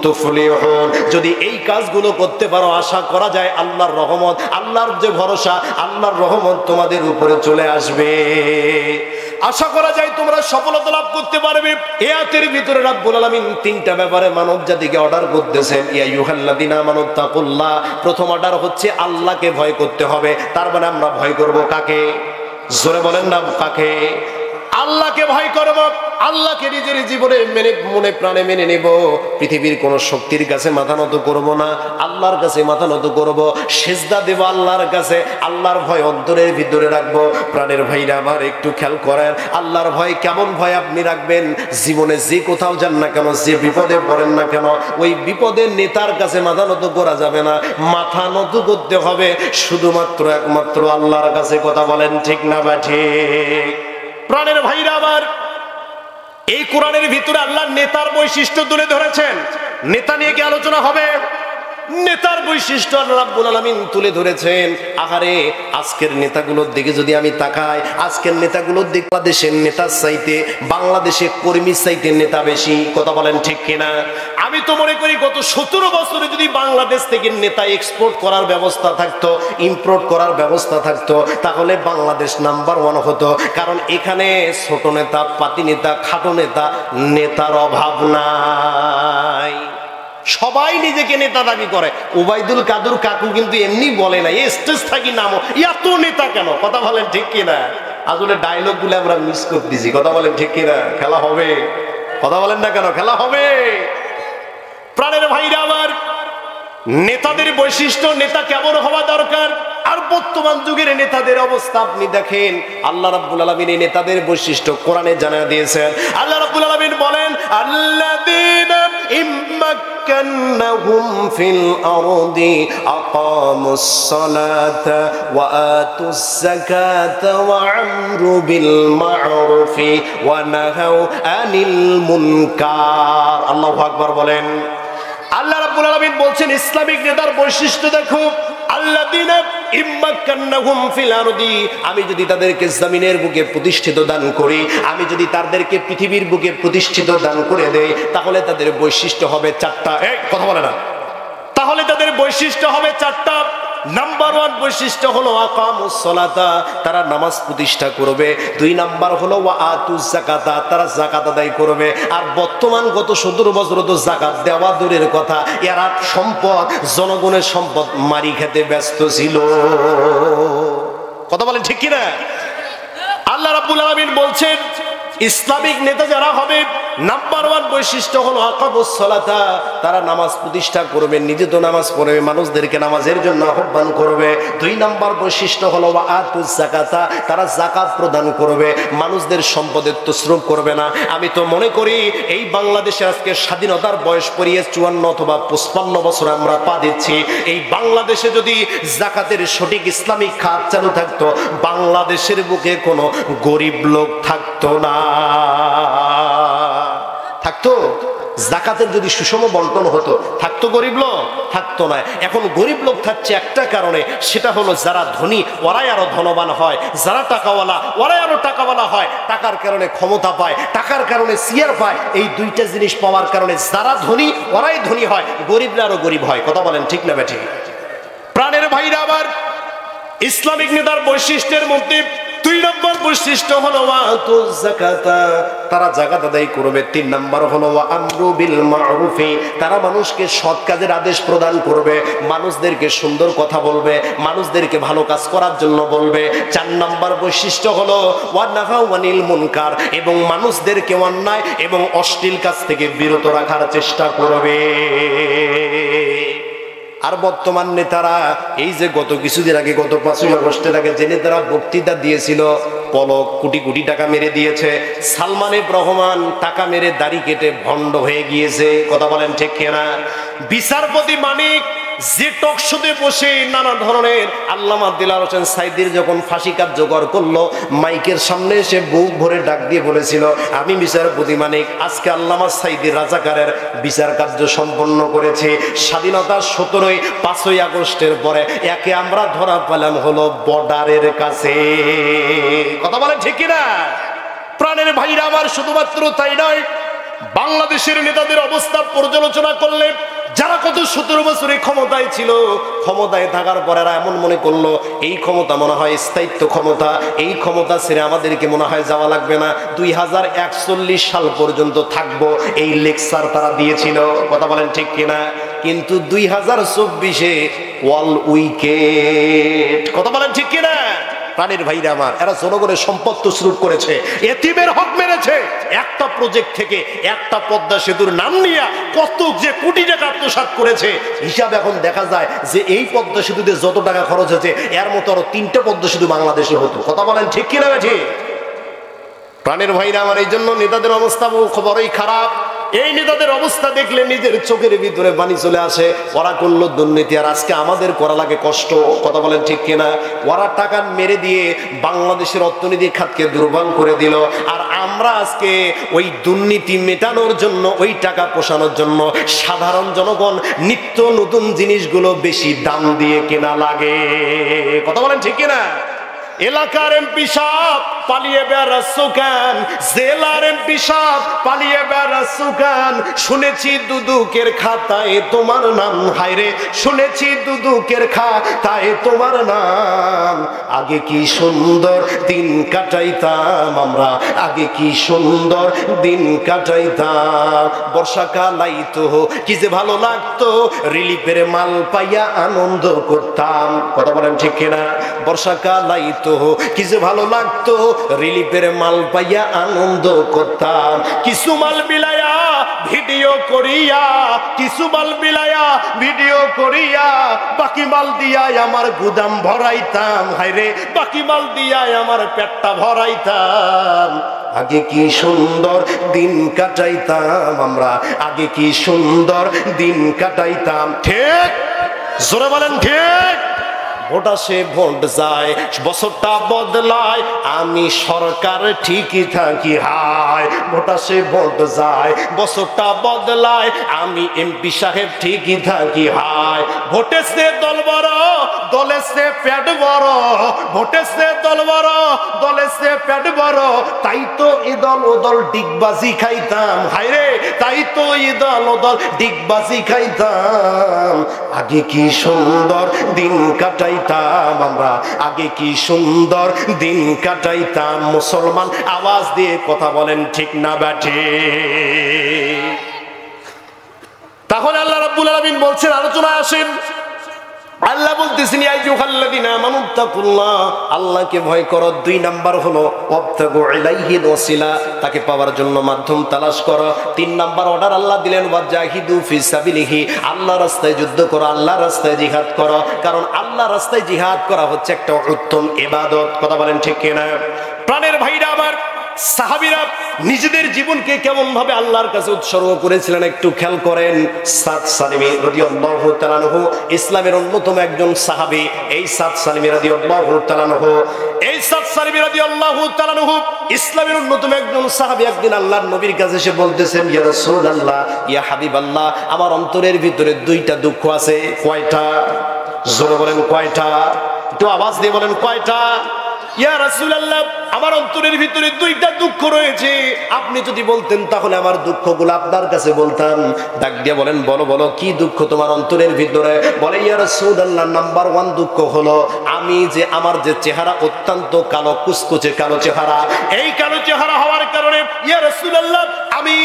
তুফলিহুন, যদি এই কাজগুলো করতে পারো আশা করা যায় আল্লাহর রহমত, আল্লাহর যে ভরসা, আল্লাহর রহমত তোমাদের উপরে চলে আসবে। আশা করা যায় তোমরা সফলতা লাভ করতে পারবে। এই আয়াতের ভিতরে রাব্বুল আলামিন তিনটা ব্যাপারে মানব জাতিকে অর্ডার করতেছেন। ইয়া আইয়ুহাল্লাযীনা আমানু তাকুল্লাহ, প্রথম অর্ডার হচ্ছে আল্লাহকে ভয় করতে হবে। তার মানে আমরা ভয় করব কাকে? জোরে বলেন না, কাকে? আল্লাহকে ভয় করব, আল্লাহকে নিজের জীবনে মেনে মনে প্রাণে মেনে নেব। পৃথিবীর কোন শক্তির কাছে মাথা নত করব না, আল্লাহর কাছে মাথা নত করব, সিজদা দেব আল্লাহর কাছে, আল্লাহর ভয় অন্তরের ভিতরে রাখবো। প্রাণের ভাইরা আমার একটু খেয়াল করেন, আল্লাহর ভয় কেমন ভয় আপনি রাখবেন? জীবনে যে কোথাও যান না কেন, যে বিপদে পড়েন না কেন, ওই বিপদের নেতার কাছে মাথা নত করা যাবে না, মাথা নত করতে হবে শুধুমাত্র একমাত্র আল্লাহর কাছে। কথা বলেন ঠিক না বা ঠিক? প্রাণের ভাইরা আমার, এই কোরআনের ভিতরে আল্লাহ নেতার বৈশিষ্ট্য তুলে ধরেছেন। নেতা নিয়ে কি আলোচনা হবে? নেতার বৈশিষ্ট্য আল্লাহ রাব্বুল আলামিন তুলে ধরেছেন। আহারে, আজকের নেতাগুলোর দিকে যদি আমি তাকাই, আজকের নেতাগুলোর দিকে বাংলাদেশের নেতার চাইতে বাংলাদেশে কর্মীর চাইতে নেতা বেশি। কথা বলেন ঠিক কিনা? আমি তো মনে করি গত 17 বছরে যদি বাংলাদেশ থেকে নেতা এক্সপোর্ট করার ব্যবস্থা থাকতো, ইম্পোর্ট করার ব্যবস্থা থাকতো, তাহলে বাংলাদেশ নাম্বার 1 হতো। কারণ এখানে ছোট নেতা, পাতি নেতা, খাটো নেতা, নেতার অভাব নাই। সবাই নিজেকে নেতা দাবি করে। ওবায়দুল কাদের কাকু কিন্তু এমনি বলে না, এই স্টেজ থাকি নামো, এত নেতা কেন? কথা বলেন ঠিক কিনা? আসলে ডায়লগ গুলো আমরা মিস করতেছি। কথা বলেন ঠিক কিনা? খেলা হবে? কথা বলেন না কেন? খেলা হবে। প্রাণের ভাইরা আমার, নেতাদের বৈশিষ্ট্য, নেতা কেমন হওয়া দরকার, আর বর্তমান যুগের নেতাদের অবস্থা আপনি দেখেন। আল্লাহ রাব্বুল আলামিন এই নেতাদের বৈশিষ্ট্য কোরআনে জানিয়ে দিয়েছেন। আল্লাহ রাব্বুল আলামিন বলেন, আল্লাযীনা ইম্মাক্কান্নাহুম ফিল আরদি আকামুস সালাতা ওয়া আতুস যাকাতা ওয়া আমরু বিল মা'রুফি ওয়া নাহাউ আনিল মুনকার। আল্লাহু আকবার বলেন। আল্লাহ রাব্বুল আলামিন বলছেন ইসলামিক নেতার বৈশিষ্ট্য দেখো। আল্লাযীনা ইম্মাক্কান্নাহুম ফিল আরদি, আমি যদি তাদেরকে জমিনের বুকে প্রতিষ্ঠিত দান করি, আমি যদি তাদেরকে পৃথিবীর বুকে প্রতিষ্ঠিত দান করে দেই, তাহলে তাদের বৈশিষ্ট্য হবে চারটা। এই কথা বলে না, তাহলে তাদের বৈশিষ্ট্য হবে চারটা। নাম্বার 1 বৈশিষ্ট্য হলো আকামুস সালাতা, তারা নামাজ প্রতিষ্ঠা করবে। 2 নাম্বার হলো ওয়া আতুজ যাকাতা, তারা যাকাত আদায় করবে। আর বর্তমান গত 17 বছর তো যাকাত দেওয়া দূরের কথা, এরা সম্পদ, জনগণের সম্পদ মারি খেতে ব্যস্ত ছিল। কথা বলেন ঠিক কি না? আল্লাহ রাব্বুল আলামিন বলছেন ইসলামিক নেতা যারা হবে, নাম্বার 1 বৈশিষ্ট্য হলো আকামুস সালাতা, তারা নামাজ প্রতিষ্ঠা করবে, নিজে তো নামাজ পড়বে, মানুষদেরকে নামাজের জন্য আহ্বান করবে। 2 নাম্বার বৈশিষ্ট্য হলো ওয়া আতুজ যাকাতা, তারা যাকাত প্রদান করবে, মানুষদের সম্পদের তসরুফ করবে না। আমি তো মনে করি এই বাংলাদেশে আজকে স্বাধীনতার বয়স পড়িয়ে 54 অথবা 55 বছর আমরা পা দিচ্ছি। এই বাংলাদেশে যদি যাকাতের সঠিক ইসলামিক খাত চালু থাকতো, বাংলাদেশের বুকে কোনো গরিব লোক থাকতো না। থাকতো? যাকাতের যদি সুষম বন্টন হতো, থাকতো গরিব লোক? থাকতো না। এখন গরিব লোক থাকছে একটা কারণে, সেটা হলো যারা ধনী ওরাই আরো ধনবান হয়, যারা টাকাওয়ালা ওরাই আরো টাকাওয়ালা হয়। টাকার কারণে ক্ষমতা পায়, টাকার কারণে চেয়ার পায়। এই দুইটা জিনিস পাওয়ার কারণে যারা ধনী ওরাই ধনী হয়, গরিবরা আরো গরিব হয়। কথা বলেন ঠিক না বেঠিক? প্রাণের ভাইরা আমার, ইসলামিক নেতার বৈশিষ্ট্যের মধ্যে 2 নম্বর বৈশিষ্ট্য হলো ওয়া আতুজ যাকাতা, তারা যাকাত আদায় করবে। 3 নম্বর হলো ওয়া আমরু বিল মা'রুফি, তারা মানুষকে সৎ কাজের আদেশ প্রদান করবে, মানুষদেরকে সুন্দর কথা বলবে, মানুষদেরকে ভালো কাজ করার জন্য বলবে। 4 নম্বর বৈশিষ্ট্য হলো ওয়া নাহাউ আনিল মুনকার, এবং মানুষদেরকে অন্যায় এবং অশ্লীল কাজ থেকে বিরত রাখার চেষ্টা করবে। আর বর্তমান নেতারা, এই যে গত কিছুদিন আগে, গত 5ই আগস্টের আগে যে নেতারা বক্তৃতা দিয়েছিল, পলক কোটি কোটি টাকা মেরে দিয়েছে। সালমান এফ রহমান টাকা মেরে দাড়ি কেটে ভণ্ড হয়ে গিয়েছে। কথা বলেন ঠিক কিনা? বিচারপতি মানিক যে টকশোতে বসে নানা ধরনের, আল্লামা দিলওয়ার হোসেন সাইদির যখন ফাঁসি কার্যকর করলো, মাইকের সামনে এসে বুক ভরে ডাক দিয়ে বলেছিল, আমি বিচারপতি মানিক আজকে আল্লামা সাইদির রাজাকারের বিচার কার্য সম্পন্ন করেছে। স্বাধীনতার 17ই 5ই আগস্টের পরে একে আমরা ধরা পেলাম হলো বর্ডারের কাছে। কথা বলেন ঠিক কিনা? প্রাণের ভাইরা আমার, শুধুমাত্র তাই নয়, বাংলাদেশের নেতাদের অবস্থা পর্যালোচনা করলে যারা কত 17 বছরে ক্ষমতায় ছিল, ক্ষমতায় থাকার পর এরা এমন মনে করলো এই ক্ষমতা মনে হয় স্থায়িত্ব ক্ষমতা, এই ক্ষমতা ছেড়ে আমাদেরকে মনে হয় যাওয়া লাগবে না, 2041 সাল পর্যন্ত থাকবো, এই লেকচার তারা দিয়েছিল। কথা বলেন ঠিক কিনা? কিন্তু 2024-এ ওয়াল উইকেট। কথা বলেন ঠিক কিনা? প্রাণের ভাইরা আমার, এরা জনগণের সম্পদ তছরুপ করেছে, এতিমের হক মেরেছে। একটা প্রজেক্ট থেকে, একটা পদ্মা সেতুর নাম নিয়ে কত যে কোটি টাকা আত্মসাৎ করেছে, হিসাব এখন দেখা যায় যে এই পদ্মা সেতুতে যত টাকা খরচ হয়েছে এর মতো আরো 3টে পদ্মা সেতু বাংলাদেশে হতো। কথা বলেন ঠিক কিনা বেঠিক? প্রাণের ভাইরা আমার, এই জন্য নেতাদের অবস্থা বড়ই খারাপ। এই নেতাদের অবস্থা দেখলে নিজের চোখের ভিতরে পানি চলে আসে। ওরা করলো দুর্নীতি, আর আজকে আমাদের করা লাগে কষ্ট। কথা বলেন ঠিক কিনা? ওরা টাকা মেরে দিয়ে বাংলাদেশের অর্থনীতি খাতকে দুর্বল করে দিল, আর আমরা আজকে ওই দুর্নীতি মেটানোর জন্য, ওই টাকা পোষানোর জন্য সাধারণ জনগণ নিত্য নতুন জিনিসগুলো বেশি দাম দিয়ে কেনা লাগে। কথা বলেন ঠিক কিনা? এলাকার এমপি সাহেব পালিয়ে বেড়াচ্ছ কেন? জেলার এমপি সাহেব পালিয়ে বেড়াচ্ছ কেন? শুনেছি দুদুকের খাতায় তোমার নাম, হায়রে শুনেছি দুদুকের খাতায় তোমার নাম। আগে কি সুন্দর দিন কাটাইতাম আমরা, আগে কি সুন্দর দিন কাটাইতাম। বর্ষাকাল আইতো কি যে ভালো লাগতো, রিলিফের মাল পাইয়া আনন্দ করতাম। কথা বলেন ঠিক কিনা? বর্ষাকাল আইতো কি যে ভালো লাগতো, রিলিফের মাল পাইয়া আনন্দ করতাম। কিছু মাল বিলায়া ভিডিও করিয়া, কিছু মাল বিলায়া ভিডিও করিয়া, বাকি মাল দিয়া আমার গুদাম ভরাইতাম। হায়রে বাকি মাল দিয়া আমার পেটটা ভরাইতাম। আগে কি সুন্দর দিন কাটাইতাম আমরা, আগে কি সুন্দর দিন কাটাইতাম। ঠিক? জোরে বলেন ঠিক? ভোট আসে ভোট যায়, বছরটা বদলায়, আমি সরকার ঠিকই থাকি হায়। ভোট আসে ভোট যায়, বছরটা বদলায়, আমি এমপি সাহেব ঠিকই থাকি হায়। ভোটেছে দল বড়, দলেছে পেট বড়, ভোটেছে দল বড়, দলেছে পেট বড়, তাই তো এ দল ও দল ডিগবাজি খাইতাম হায় রে, তাই তো এ দল ও দল ডিগবাজি খাইতাম। আগে কি সুন্দর দিন কাটাইতাম আমরা, আগে কি সুন্দর দিন কাটাইতাম। মুসলমান আওয়াজ দিয়ে কথা বলেন ঠিক না ব্যাঠে? তাহলে আল্লাহ রাব্বুল আলামিন বলছেন, আলোচনায় আসেন। আল্লাহ বলতেছেন ইয়া আইয়ুহাল্লাযীনা আমানু তাকুল্লাহ, আল্লাহকে ভয় করো। 2 নাম্বার হলো ওয়াবতাগু ইলাইহিল ওয়াসিলা, তাকে পাওয়ার জন্য মাধ্যম তালাশ করো। 3 নাম্বার অর্ডার আল্লাহ দিলেন ওয়াজাহিদু ফি সাবিলিহি, আল্লাহর রাস্তায় যুদ্ধ করো, আল্লাহর রাস্তায় জিহাদ করো। কারণ আল্লাহর রাস্তায় জিহাদ করা হচ্ছে একটা উত্তম ইবাদত। কথা বলেন ঠিক কিনা? প্রাণের ভাইরা আমার, সাহাবীরা নিজেদের জীবনকে কেমন ভাবে আল্লাহর কাছে উৎসর্গ করেছিলেন একটু খেয়াল করেন। সাদ সালিমি রাদিয়াল্লাহু তাআলা আনহু ইসলামের অন্যতম একজন সাহাবী। এই সাদ সালিমি রাদিয়াল্লাহু তাআলা আনহু, এই সাদ সালিমি রাদিয়াল্লাহু তাআলা আনহু ইসলামের অন্যতম একজন সাহাবী। একদিন আল্লাহর নবীর কাছে এসে বলতেছেন, ইয়া রাসূলুল্লাহ, ইয়া হাবিবাল্লাহ, আমার অন্তরের ভিতরে 2টা দুঃখ আছে। কয়টা? জোরে বলেন কয়টা? একটু আওয়াজ দিয়ে বলেন কয়টা? ইয়া রাসূলুল্লাহ, আমার অন্তরের ভিতরে 2টা দুঃখ রয়েছে, আপনি যদি বলতেন তাহলে আমার দুঃখগুলো আপনার কাছে বলতাম। ডাক দিয়ে বলেন, বলো বলো কি দুঃখ তোমার অন্তরের ভিতরে? বলে, ইয়া রাসূলুল্লাহ, নাম্বার 1 দুঃখ হলো আমি যে আমার যে চেহারা অত্যন্ত কালো, কুচকুচে কালো চেহারা, এই কালো চেহারা হওয়ার কারণে ইয়া রাসূলুল্লাহ আমি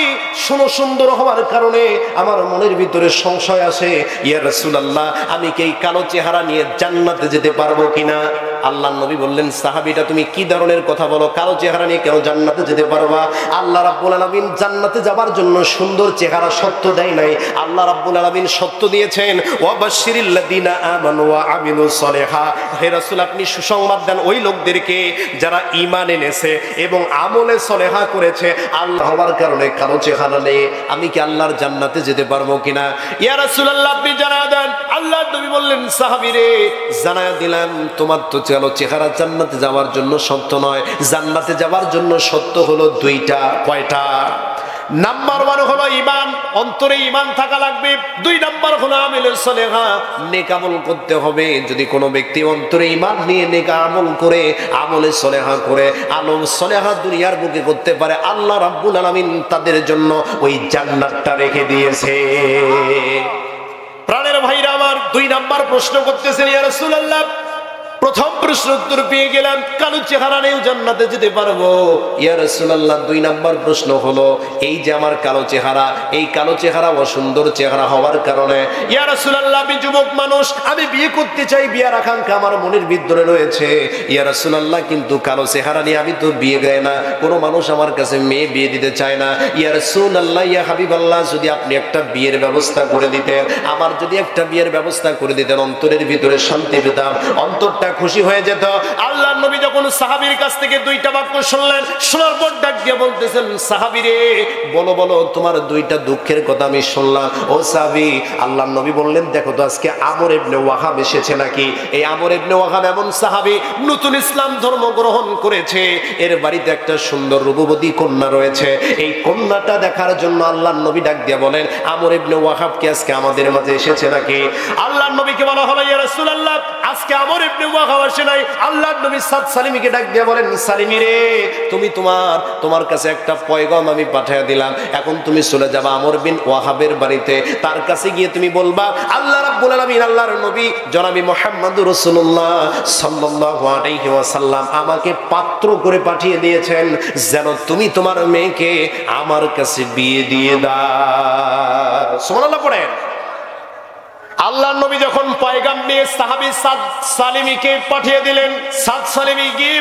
সুন্দর হওয়ার কারণে আমার মনের ভিতরে সংশয় আসে, ইয়া রাসূলুল্লাহ আমি কি এই কালো চেহারা নিয়ে জান্নাতে যেতে পারবো কিনা? আল্লাহর নবী বললেন, সাহাবীটা তুমি কি ধরনের কথা বলো, কালো চেহারা নিয়ে কেন জান্নাতে যেতে পারবা? আল্লাহ রাব্বুল আলামিন জান্নাতে যাবার জন্য সুন্দর চেহারা সত্য দেয় নাই, আল্লাহ রাব্বুল আলামিন সত্য দিয়েছেন ওয়াবাশশিরিল লাযিনা আমানু ওয়া আমিলুস সলিহাত। হে রাসূল, আপনি সুসংবাদ দেন ওই লোকদেরকে যারা ঈমান এনেছে এবং আমলে সলেহা করেছে। আল্লাহ হওয়ার কারণে কালো চেহারা নেই, আমি কি আল্লাহর জান্নাতে যেতে পারবো কিনা? ইয়া রাসূলুল্লাহ আপনি জানায়া দেন। আল্লাহর নবী বললেন, সাহাবীরে জানায়া দিলাম, তোমার তো কালো চেহারা জান্নাতে যাওয়ার জন্য সত্য নয়, জান্নাতে যাওয়ার জন্য সত্য হলো 2টা। কয়টা? নাম্বার 1 হলো ঈমান, অন্তরে ঈমান থাকা লাগবে। 2 নাম্বার হলো আমলে সলেহা, নেক আমল করতে হবে। যদি কোনো ব্যক্তি অন্তরে ঈমান নিয়ে নেক আমল করে, আমলে সলেহা করে, আমল সলেহা দুনিয়ার বুকে করতে পারে, আল্লাহ রাব্বুল আলামিন তাদের জন্য ওই জান্নাতটা রেখে দিয়েছে। প্রাণের ভাইরা আমার, 2 নাম্বার প্রশ্ন করতেছেন, ইয়া রাসূলুল্লাহ প্রথম প্রশ্ন উত্তর পেয়ে গেলাম, কালো চেহারা নিয়েও জান্নাতে যেতে পারবো। ইয়া রাসূলুল্লাহ 2 নাম্বার প্রশ্ন হলো, এই যে আমার কালো চেহারা, এই কালো চেহারা অসুন্দর চেহারা হওয়ার কারণে, ইয়া রাসূলুল্লাহ আমি যুবক মানুষ, আমি বিয়ে করতে চাই, বিয়ের আকাঙ্ক্ষা আমার মনের ভিতরে রয়েছে। ইয়া রাসূলুল্লাহ কিন্তু কালো চেহারা নিয়ে আমি তো বিয়ে দেয় না, কোনো মানুষ আমার কাছে মেয়ে বিয়ে দিতে চায় না। ইয়া রাসূলুল্লাহ, ইয়া হাবিবাল্লাহ, যদি আপনি একটা বিয়ের ব্যবস্থা করে দিতেন, আমার যদি একটা বিয়ের ব্যবস্থা করে দিতেন, অন্তরের ভিতরে শান্তি পেতাম, অন্তরটা খুশি হয়ে যেত। আল্লাহর নবী যখন সাহাবীর কাছ থেকে 2টা বাক্য শুনলেন, শোনার পর ডাক দিয়ে বলতেছেন, সাহাবীরে বলো বলো তোমার 2টা দুঃখের কথা আমি শুনলাম। ও সাহাবী, আল্লাহর নবী বললেন, দেখো তো আজকে আমর ইবনে ওয়াহাব এসেছে নাকি? এই আমর ইবনে ওয়াহাব এমন সাহাবী, নতুন ইসলাম ধর্ম গ্রহণ করেছে, এর বাড়িতে একটা সুন্দর রূপবতী কন্যা রয়েছে। এই কন্যাটা দেখার জন্য আল্লাহর নবী ডাক দিয়ে বলেন, আমর ইবনে ওয়াহাব কি আজকে আমাদের মাঝে এসেছে নাকি? আল্লাহর নবীকে বলা হলো, ইয়া রাসূলুল্লাহ আজকে আমর ইবনে ওয়াহাব আসে নাই। আল্লাহর নবী সাদ সালিমীকে ডাক দিয়ে বলেন, সালিমী রে, তুমি তোমার কাছে একটা পয়গাম আমি পাঠিয়ে দিলাম, এখন তুমি চলে যাবা আমর বিন ওয়াহাবের বাড়িতে, তার কাছে গিয়ে তুমি বলবা আল্লাহ রাব্বুল আলামিন, আল্লাহর নবী জনাবি মুহাম্মদুর রাসূলুল্লাহ সাল্লাল্লাহু আলাইহি ওয়াসাল্লাম আমাকে পাত্র করে পাঠিয়ে দিয়েছেন যেন তুমি তোমার মেয়েকে আমার কাছে বিয়ে দিয়ে দাও। সুবহানাল্লাহ পড়েন। আল্লাহর নবী যখন পয়গাম নিয়ে সাহাবী সাদ সালিমীকে পাঠিয়ে দিলেন, সাদ সালিমী গিয়ে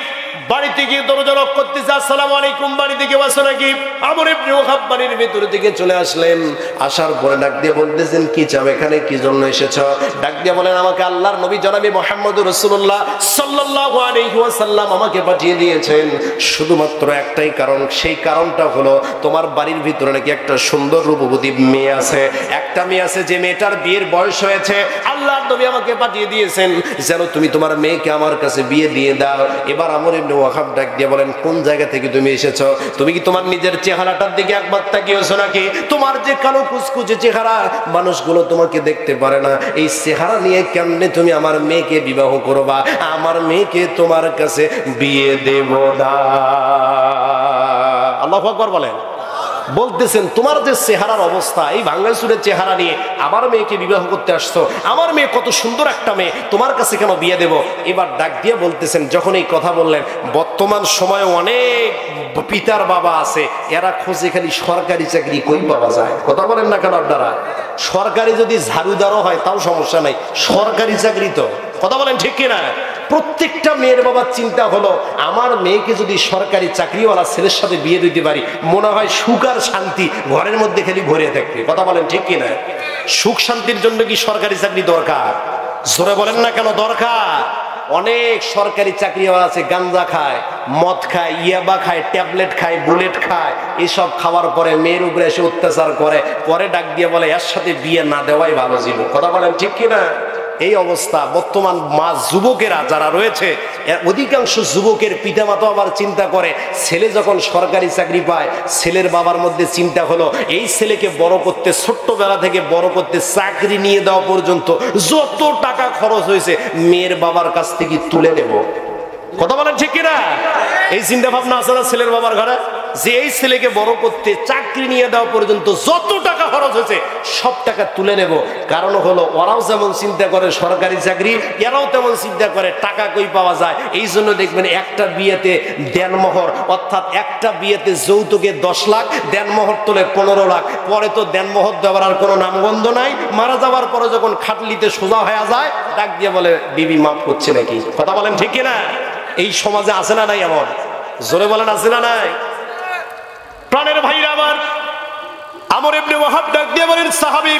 বাড়িতে গিয়ে দরজা নক করতেছে, আসসালামু আলাইকুম, বাড়িতে কেউ আছে নাকি? আমর ইবনে ওয়াহাব বাড়ির ভিতর থেকে চলে আসলেন। আসার পরে ডাক দিয়ে বলতেছেন, কি চাও, এখানে কি জন্য এসেছো? ডাক দিয়ে বলেন, আমাকে আল্লাহর নবী জনাবে মুহাম্মদুর রাসূলুল্লাহ সাল্লাল্লাহু আলাইহি ওয়াসাল্লাম আমাকে পাঠিয়ে দিয়েছেন শুধুমাত্র একটাই কারণ। সেই কারণটা হলো তোমার বাড়ির ভিতরে নাকি একটা সুন্দর রূপবতী মেয়ে আছে, একটা মেয়ে আছে যে মেয়েটার বিয়ের বয়স হয়েছে। আল্লাহর নবী আমাকে পাঠিয়ে দিয়েছেন যেন তুমি তোমার মেয়েকে আমার কাছে বিয়ে দিয়ে দাও। এবার আমর ইবনে ওয়াহাব ডাক দিয়ে বলেন, কোন জায়গা থেকে তুমি এসেছো? তুমি কি তোমার নিজের চেহারাটার দিকে একবার তাকিয়েছো নাকি? তোমার যে কালো কুচকুচে চেহারা, মানুষগুলো তোমাকে দেখতে পারে না, এই চেহারা নিয়ে কেমনে তুমি আমার মেয়েকে বিবাহ করবা? আমার মেয়েকে তোমার কাছে বিয়ে দেব না। আল্লাহু আকবার বলেন। বলতেছেন তোমার যে চেহারার অবস্থা, এই ভাঙ্গাচুরের চেহারা নিয়ে আমার মেয়েকে বিবাহ করতে আসছো? আমার মেয়ে কত সুন্দর একটা মেয়ে, তোমার কাছে কেন বিয়ে দেব? এবার ডাক দিয়ে বলতেছেন, যখন এই কথা বললেন, বর্তমান সময়ে অনেক পিতার বাবা আছে, এরা খোঁজে খালি সরকারি চাকরি কই পাওয়া যায়। কথা বলেন না কেন আপনারা? সরকারি যদি ঝাড়ুদারও হয় তাও সমস্যা নাই, সরকারি চাকরি তো। কথা বলেন ঠিক কিনা? প্রত্যেকটা মেয়ের বাবার চিন্তা হলো, আমার মেয়েকে যদি সরকারি চাকরিওয়ালা ছেলের সাথে বিয়ে দিতে পারি, মনে হয় সুখ আর শান্তি ঘরের মধ্যে খালি ভরে থাকবে। কথা বলেন ঠিক কিনা? সুখ শান্তির জন্য কি সরকারি চাকরি দরকার? জোরে বলেন না কেন দরকার? অনেক সরকারি চাকরিওয়ালা আছে, গাঞ্জা খায়, মদ খায়, ইয়াবা খায়, ট্যাবলেট খায়, বুলেট খায়, এসব খাওয়ার পরে মেয়ের উপরে এসে অত্যাচার করে, পরে ডাক দিয়ে বলে এর সাথে বিয়ে না দেওয়াই ভালো ছিল। কথা বলেন ঠিক কিনা? এই অবস্থা বর্তমান মা যুবকেরা যারা রয়েছে, অধিকাংশ যুবকের পিতামাতা আবার চিন্তা করে, ছেলে যখন সরকারি চাকরি পায়, ছেলের বাবার মধ্যে চিন্তা হলো এই ছেলেকে বড় করতে, ছোট্টবেলা থেকে বড় করতে, চাকরি নিয়ে দেওয়া পর্যন্ত যত টাকা খরচ হয়েছে মেয়ের বাবার কাছ থেকে তুলে নেব। কথা বলেন ঠিক কিনা? এই চিন্তা ভাবনা আছে না ছেলের বাবার ঘরে, যে এই ছেলেকে বড় করতে, চাকরি নিয়ে দেওয়া পর্যন্ত যত টাকা খরচ হয়েছে সব টাকা তুলে নেব। কারণ হলো ওরাও যেমন চিন্তা করে সরকারি চাকরি, এরাও তেমন চিন্তা করে টাকা কই পাওয়া যায়। এই জন্য দেখবেন একটা বিয়েতে দেনমোহর, অর্থাৎ একটা বিয়েতে যৌতুকে 10 লাখ, দেনমোহর তোলে 15 লাখ, পরে তো দেনমোহর দেওয়ার আর কোনো নামগন্ধ নাই। মারা যাওয়ার পরে যখন খাটলিতে সোজা হয়ে যায়, ডাক দিয়ে বলে বিবি মাফ করছে নাকি। কথা বলেন ঠিক কিনা? এই সমাজে আছে না নাই? এমন জোরে বলেন, আছে না নাই? প্রাণের ভাইরা আমার, আমর ইবনে ওয়াহাব ডাক দিয়ে বলেন, সাহাবী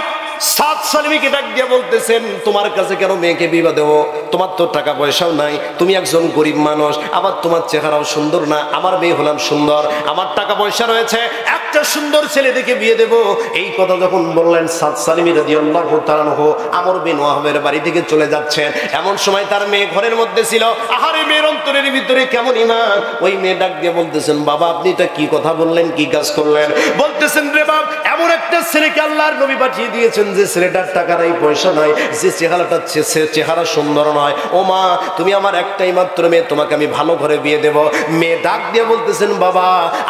সাদ সালিমীকে ডাক দিয়ে বলতেছেন, তোমার কাছে কেন মেয়েকে বিবাহ দেব? তোমার তো টাকা পয়সাও নাই, তুমি একজন গরিব মানুষ, আবার তোমার চেহারাও সুন্দর না। আমার মেয়ে হলাম সুন্দর, আমার টাকা পয়সা রয়েছে, একটা সুন্দর ছেলে দেখে বিয়ে দেব। এই কথা যখন বললেন, সাদ সালিমী রাদিয়াল্লাহু তাআলা আনহু আমর বিন ওয়াহাবের বাড়ি থেকে চলে যাচ্ছেন। এমন সময় তার মেয়ে ঘরের মধ্যে ছিল। আহারে, মেয়ের অন্তরের ভিতরে কেমন ঈমান! ওই মেয়ে ডাক দিয়ে বলতেছেন, বাবা আপনি এটা কি কথা বললেন, কি কাজ করলেন? বলতেছেন, রে বাপ, এমন একটা ছেলেকে আল্লাহর নবী পাঠিয়ে দিয়েছেন যে ছেলেটার টাকা নাই, পয়সা নাই, যে চেহারা সুন্দর নয়। ও মা, তুমি আমার একটাই মাত্র মেয়ে, তোমাকে আমি ভালো করে বিয়ে দেব। মেয়ে ডাক দিয়ে বলতেছেন, বাবা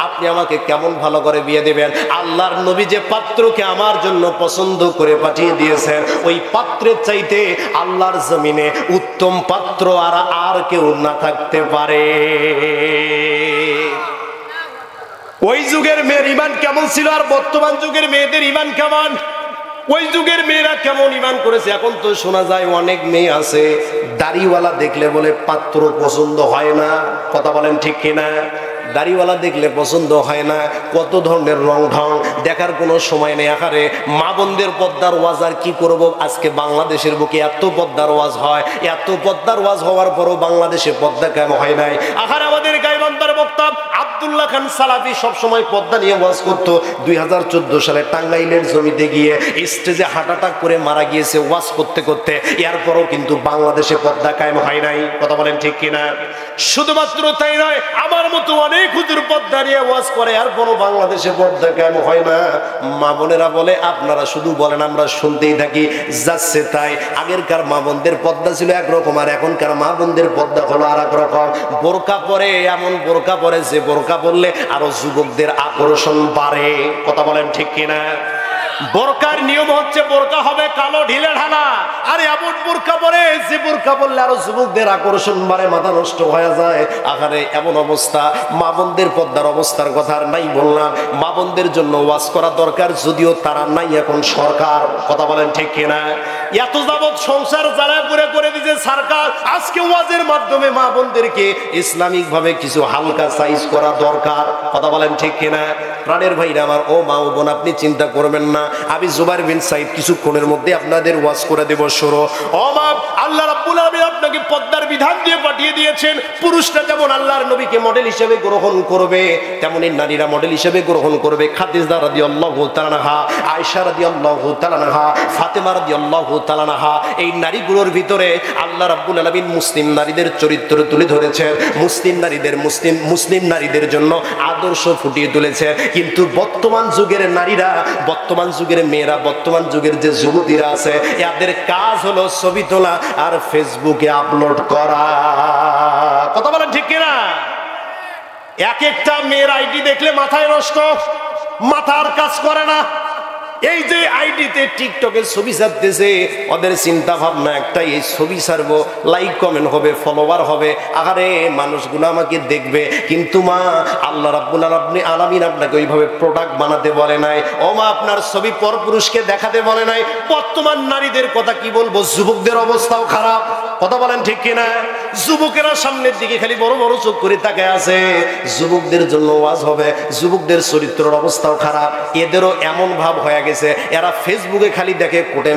আপনি আমাকে কেমন ভালো করে বিয়ে দেবেন? আল্লাহর নবী যে পাত্রকে আমার জন্য পছন্দ করে পাঠিয়ে দিয়েছেন, ওই পাত্রের চাইতে আল্লাহর জমিনে উত্তম পাত্র আর কেউ না থাকতে পারে। ওই যুগের মেয়ের ঈমান কেমন ছিল আর বর্তমান যুগের মেয়েদের ঈমান কেমন? ওই যুগের মেয়েরা কেমন ঈমান করেছে? এখন তো শোনা যায় অনেক মেয়ে আছে দাড়িওয়ালা দেখলে বলে পাত্র পছন্দ হয় না। কথা বলেন ঠিক কিনা? দাড়িওয়ালা দেখলে পছন্দ হয় না, কত ধরনের রং ঢং, দেখার কোনো সময় নেই। আহারে, মা বোনদের পর্দার ওয়াজ আর কি করব? আজকে বাংলাদেশের বুকে এত পর্দার ওয়াজ হয়, এত পর্দার ওয়াজ হওয়ার পরও বাংলাদেশে পর্দা কেন হয় নাই? আহারে, আমাদের গাইবান্ধার বক্তা আব্দুল্লাহ খান সালাফি সবসময় পর্দা নিয়ে ওয়াজ করতো। 2014 সালে টাঙ্গাইলের জমিতে গিয়ে স্টেজে হার্ট অ্যাটাক করে মারা গিয়েছে ওয়াজ করতে করতে। এরপরও কিন্তু বাংলাদেশে পর্দা কায়েম হয় নাই। কথা বলেন ঠিক কিনা? শুধুমাত্র তাই নয়, আমার মতো অনেক হুজুর পর্দা নিয়ে ওয়াজ করে, এরপরও বাংলাদেশে পর্দা কায়েম হয় না। মা বোনেরা বলে, আপনারা শুধু বলেন, আমরা শুনতেই থাকি, যাচ্ছে তাই। আগেরকার মা বোনদের পর্দা ছিল একরকম, আর এখনকার মা বোনদের পর্দা হলো আর এক রকম। বোরকা পরে, এমন বোরকা পরে যে বোরকা পরলে আরো যুবকদের আকর্ষণ বাড়ে। কথা বলেন ঠিক কিনা? বোরকার নিয়ম হচ্ছে বোরকা হবে কালো ঢিলে ঢালা। আরে এমন বোরকা পরে যে বোরকা পরলে আরো যুবকদের আকর্ষণ বাড়ে, মাথা নষ্ট হয়ে যায়। আরে এমন অবস্থা, মা বোনদের পর্দার অবস্থার কথা আর নাই বললাম। মা বোনদের জন্য ওয়াজ করা দরকার, যদিও তারা নাই এখন সরকার। কথা বলেন ঠিক কিনা? এত যাবৎ সংসার যারা করে দিয়েছে সরকার, আজকে ওয়াজের মাধ্যমে মা বোনদেরকে ইসলামিক ভাবে কিছু হালকা সাইজ করা দরকার। কথা বলেন ঠিক কিনা? প্রাণের ভাইরা আমার, ও মা ও বোন, আপনি চিন্তা করবেন না, আমি জুবাইর বিন সাইদ কিছুক্ষণের মধ্যে আপনাদের ওয়াজ করে দেব। শুরু। ও মা, আল্লাহ রাব্বুল আলামিন আপনাকে পর্দার বিধান দিয়ে পাঠিয়ে দিয়েছেন। পুরুষরা যেমন আল্লাহর নবীকে মডেল হিসেবে গ্রহণ করবে, তেমনি নারীরা মডেল হিসেবে গ্রহণ করবে। খাদিজা রাদিয়াল্লাহু তাআলা আনহা, আয়েশা রাদিয়াল্লাহু তাআলা আনহা, ফাতেমা রাদিয়াল্লাহু তাআলা আনহা, এই নারীগুলোর ভিতরে আল্লাহ রাব্বুল আলামিন মুসলিম নারীদের চরিত্র তুলে ধরেছেন। মুসলিম নারীদের জন্য আদর্শ ফুটিয়ে তুলেছে। কিন্তু বর্তমান যুগের নারীরা, বর্তমান যুগের মেয়েরা, বর্তমান যুগের যে যুবতীরা আছে, এদের কাজ হলো ছবি তোলা আর ফেসবুকে আপলোড করা। কথা বলেন ঠিক কিনা? এক একটা মেয়ের আইডি দেখলে মাথায় নষ্ট, মাথার কাজ করে না। এই যে আইডিতে টিকটকে ছবি ছাড়তেছে, ওদের চিন্তা ভাবনা একটাই, এই ছবি ছাড়বো, লাইক কমেন্ট হবে, ফলোয়ার হবে, আরে মানুষগুলো আমাকে দেখবে। কিন্তু মা, আল্লাহ রাব্বুল আলামিন আপনাকে ওইভাবে প্রোডাক্ট বানাতে বলে নাই। ও মা, আপনার ছবি পরপুরুষকে দেখাতে বলে নাই। বর্তমান নারীদের কথা কি বলবো, যুবকদের অবস্থাও খারাপ। কথা বলেন ঠিক কিনা? যুবকেরা সামনের দিকে খালি বড় বড় চোখ করে তাকায় আছে। যুবকদের জন্য ওয়াজ হবে, যুবকদের চরিত্রের অবস্থাও খারাপ। এদেরও এমন ভাব হয়ে গেছে, এরা ফেসবুকে খালি দেখে কোটে